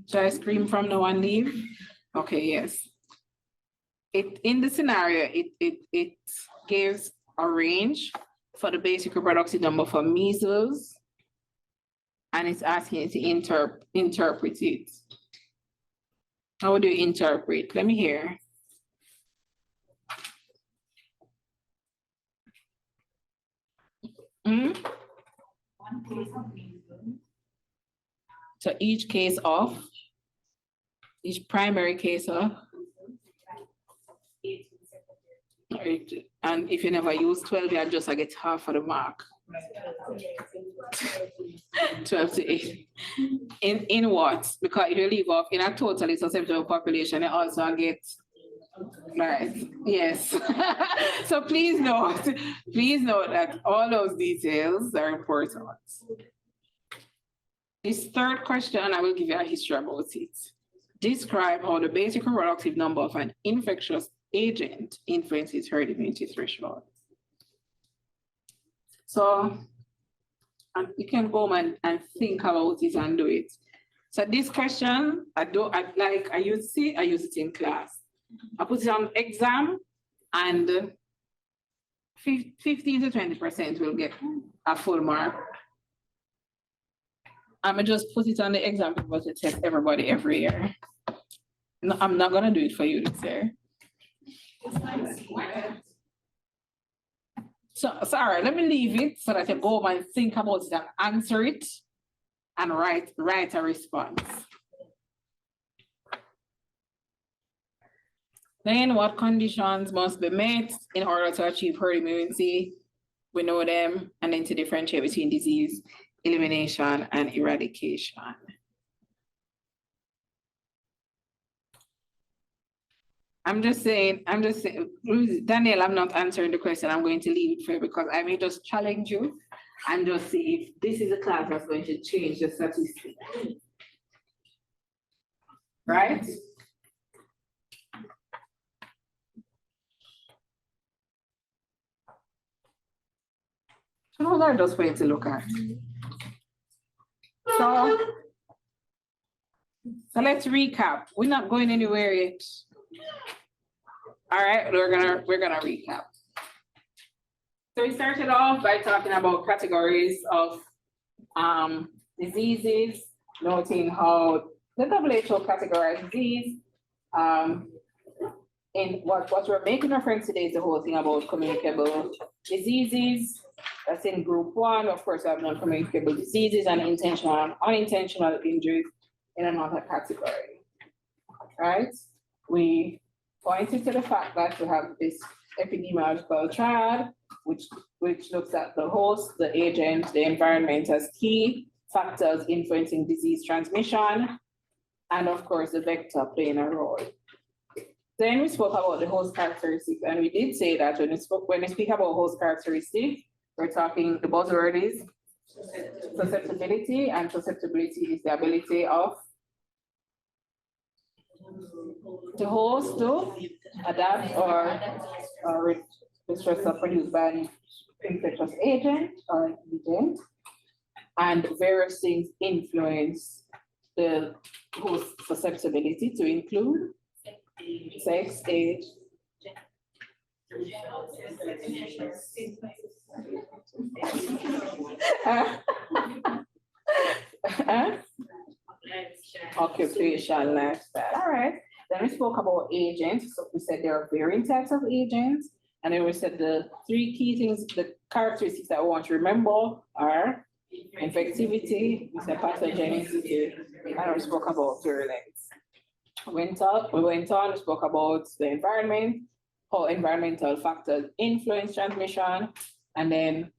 Should I scream from now and leave? Okay, yes. In the scenario, it gives a range for the basic reproductive number for measles, and it's asking you to interpret it. How would you interpret? Let me hear. One case of measles. So each primary case of, and if you never use 12, you just get half of the mark. 12 to 8. In what? Because if you leave off in a totally susceptible population, you also get, right, yes. So please note that all those details are important. This third question, I will give you a history about it. Describe how the basic reproductive number of an infectious agent influences herd immunity threshold. So you can go and think about it and do it. So this question, I use it in class. I put it on exam and 15 to 20% will get a full mark. I'm gonna just put it on the exam paper to test everybody every year. No, I'm not gonna do it for you this year. So, sorry, let me leave it so that you go home and think about it and answer it and write a response. Then what conditions must be met in order to achieve herd immunity? We know them, and then to differentiate between disease elimination and eradication. I'm just saying, Daniel, I'm not answering the question. I'm going to leave it for you because I may just challenge you and just see if this is a class that's going to change the statistics. Right? So those are just ways to look at. So let's recap. We're not going anywhere yet. All right, we're gonna recap. So we started off by talking about categories of diseases, noting how the WHO categorized disease. And what we're making reference today is the whole thing about communicable diseases. That's in group 1. Of course, we have non-communicable diseases and intentional and unintentional injuries in another category. Right? We pointed to the fact that we have this epidemiological triad, which looks at the host, the agent, the environment as key factors influencing disease transmission, and of course, the vector playing a role. Then we spoke about the host characteristics, and we did say that when we speak about host characteristics, we're talking, the buzzword is susceptibility, and susceptibility is the ability of the host to adapt or the stressor produced by an infectious agent or an agent, and various things influence the host susceptibility to include sex, age, occupation, lifestyle. All right. Then we spoke about agents. So we said there are varying types of agents. And then we said the 3 key things, the characteristics that we want to remember are infectivity, we said pathogenicity, and we spoke about virulence. We went on, we spoke about the environment, how environmental factors influence transmission, and then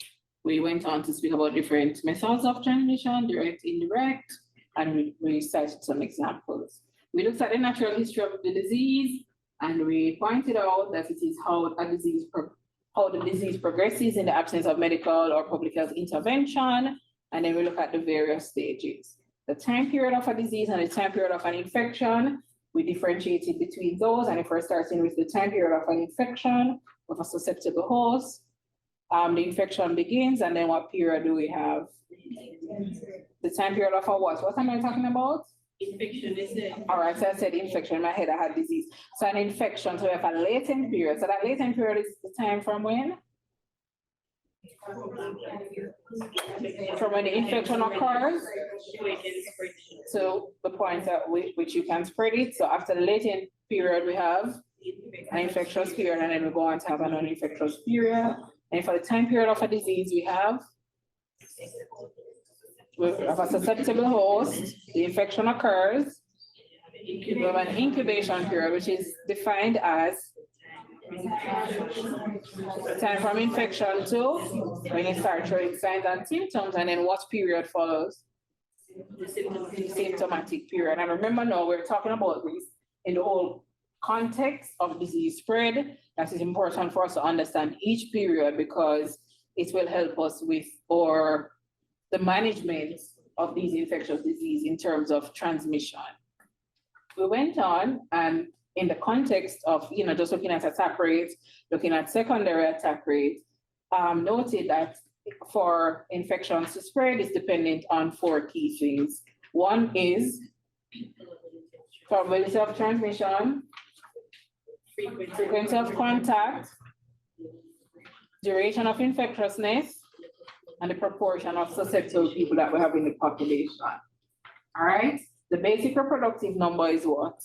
we went on to speak about different methods of transmission, direct, indirect, and we cited some examples. We looked at the natural history of the disease, and we pointed out that it is how the disease progresses in the absence of medical or public health intervention, and then we look at the various stages. The time period of a disease and the time period of an infection, we differentiated between those, and if we're starting with the time period of an infection of a susceptible host, the infection begins, and then what period do we have? The time period of a what? What am I talking about? Infection, is it? All right, so I said infection, in my head I had disease. So an infection, so we have a latent period. So that latent period is the time from when? From when the infection occurs to the point at which you can spread it. So after the latent period, we have an infectious period, and then we go on to have an non-infectious period. And for the time period of a disease, we have a susceptible host, the infection occurs, we have an incubation period, which is defined as the time from infection to when you start showing signs and symptoms, and then what period follows? The symptomatic period. And remember now, we're talking about this in the whole context of disease spread. That is important for us to understand each period because it will help us with the management of these infectious disease in terms of transmission. We went on and in the context of, just looking at attack rates, looking at secondary attack rates, noted that for infections to spread is dependent on 4 key things. One is probability of transmission, frequency of contact, duration of infectiousness, and the proportion of susceptible people that we have in the population. All right, the basic reproductive number is what?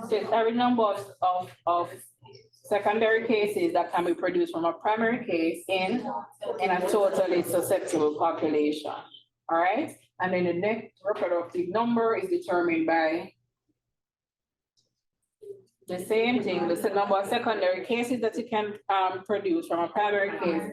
So it's every number of secondary cases that can be produced from a primary case in a totally susceptible population. All right, and then the net reproductive number is determined by the same thing, the number of secondary cases that you can produce from a primary case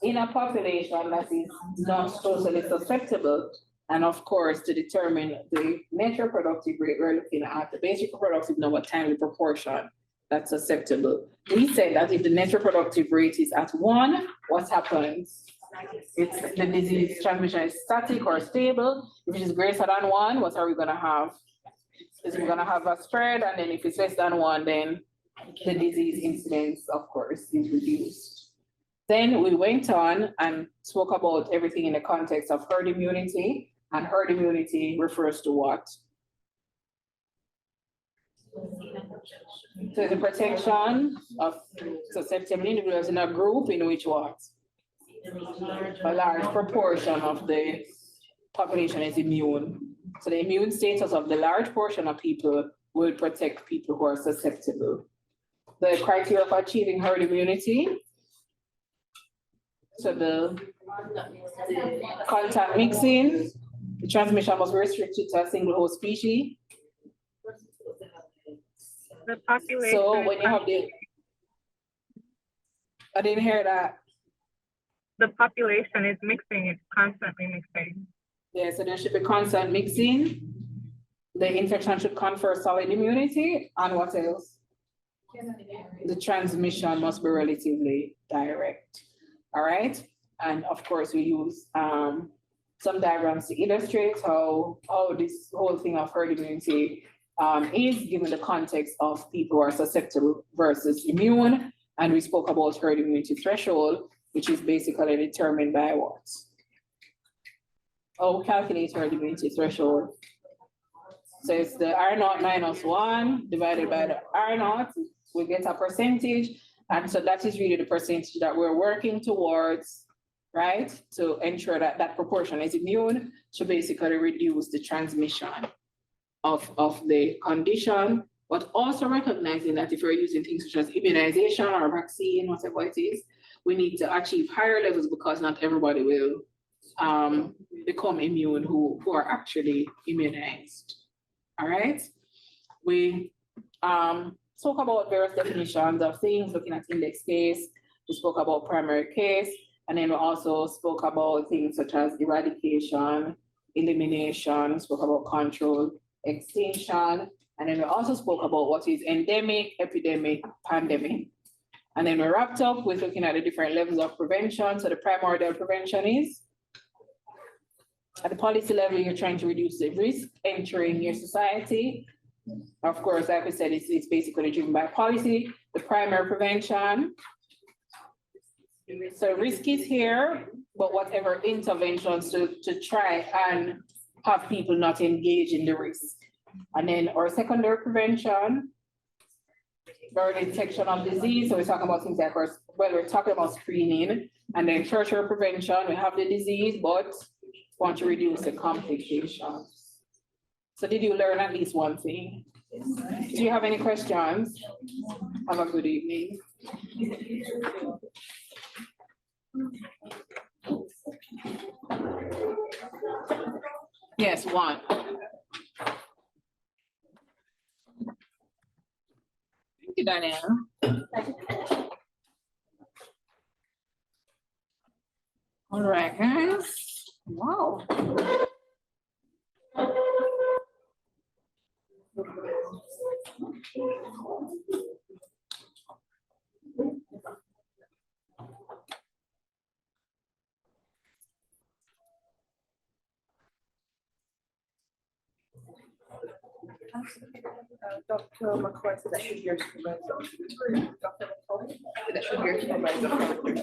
in a population that is not totally susceptible. And of course, to determine the net reproductive rate, we're looking at the basic reproductive number times the proportion that's susceptible. We said that if the net reproductive rate is at 1, what happens? It's the disease transmission is static or stable. If it is greater than 1, what are we gonna have? Is we're gonna have a spread, and then if it's less than 1, then the disease incidence, of course, is reduced. Then we went on and spoke about everything in the context of herd immunity, and herd immunity refers to what? So the protection of susceptible individuals in a group in which what? A large proportion of the population is immune. So the immune status of the large portion of people will protect people who are susceptible. The criteria for achieving herd immunity. So the contact mixing, the transmission must be restricted to a single host species. The population. So when you have I didn't hear that. The population is mixing, it's constantly mixing. Yeah, so there should be constant mixing. The infection should confer solid immunity, and what else? The transmission must be relatively direct. All right, and of course we use some diagrams to illustrate how this whole thing of herd immunity is given the context of people who are susceptible versus immune, and we spoke about herd immunity threshold, which is basically determined by what? Oh, calculate herd immunity threshold. So it's the R0 minus 1 divided by the R0, we get a percentage. And so that is really the percentage that we're working towards, right? To ensure that that proportion is immune to basically reduce the transmission of the condition, but also recognizing that if we're using things such as immunization or vaccine, whatever it is, we need to achieve higher levels because not everybody will become immune who are actually immunized. All right. We spoke about various definitions of things, looking at index case. We spoke about primary case, and then we also spoke about things such as eradication, elimination, spoke about control, extinction, and then we also spoke about what is endemic, epidemic, pandemic. And then we wrapped up with looking at the different levels of prevention. So the primordial prevention is at the policy level, you're trying to reduce the risk entering your society. Of course, like we said, it's basically driven by policy. The primary prevention. So risk is here, but whatever interventions to try and have people not engage in the risk. And then our secondary prevention, early detection of disease. So we're talking about things like, we're talking about screening, and then tertiary prevention, we have the disease, but want to reduce the complications. So did you learn at least one thing? Do you have any questions? Have a good evening. Yes, one. Thank you, Danielle. All right, guys. Wow. Dr. McCoy said that should be your supervisor. Dr. McCoy said that should be your supervisor.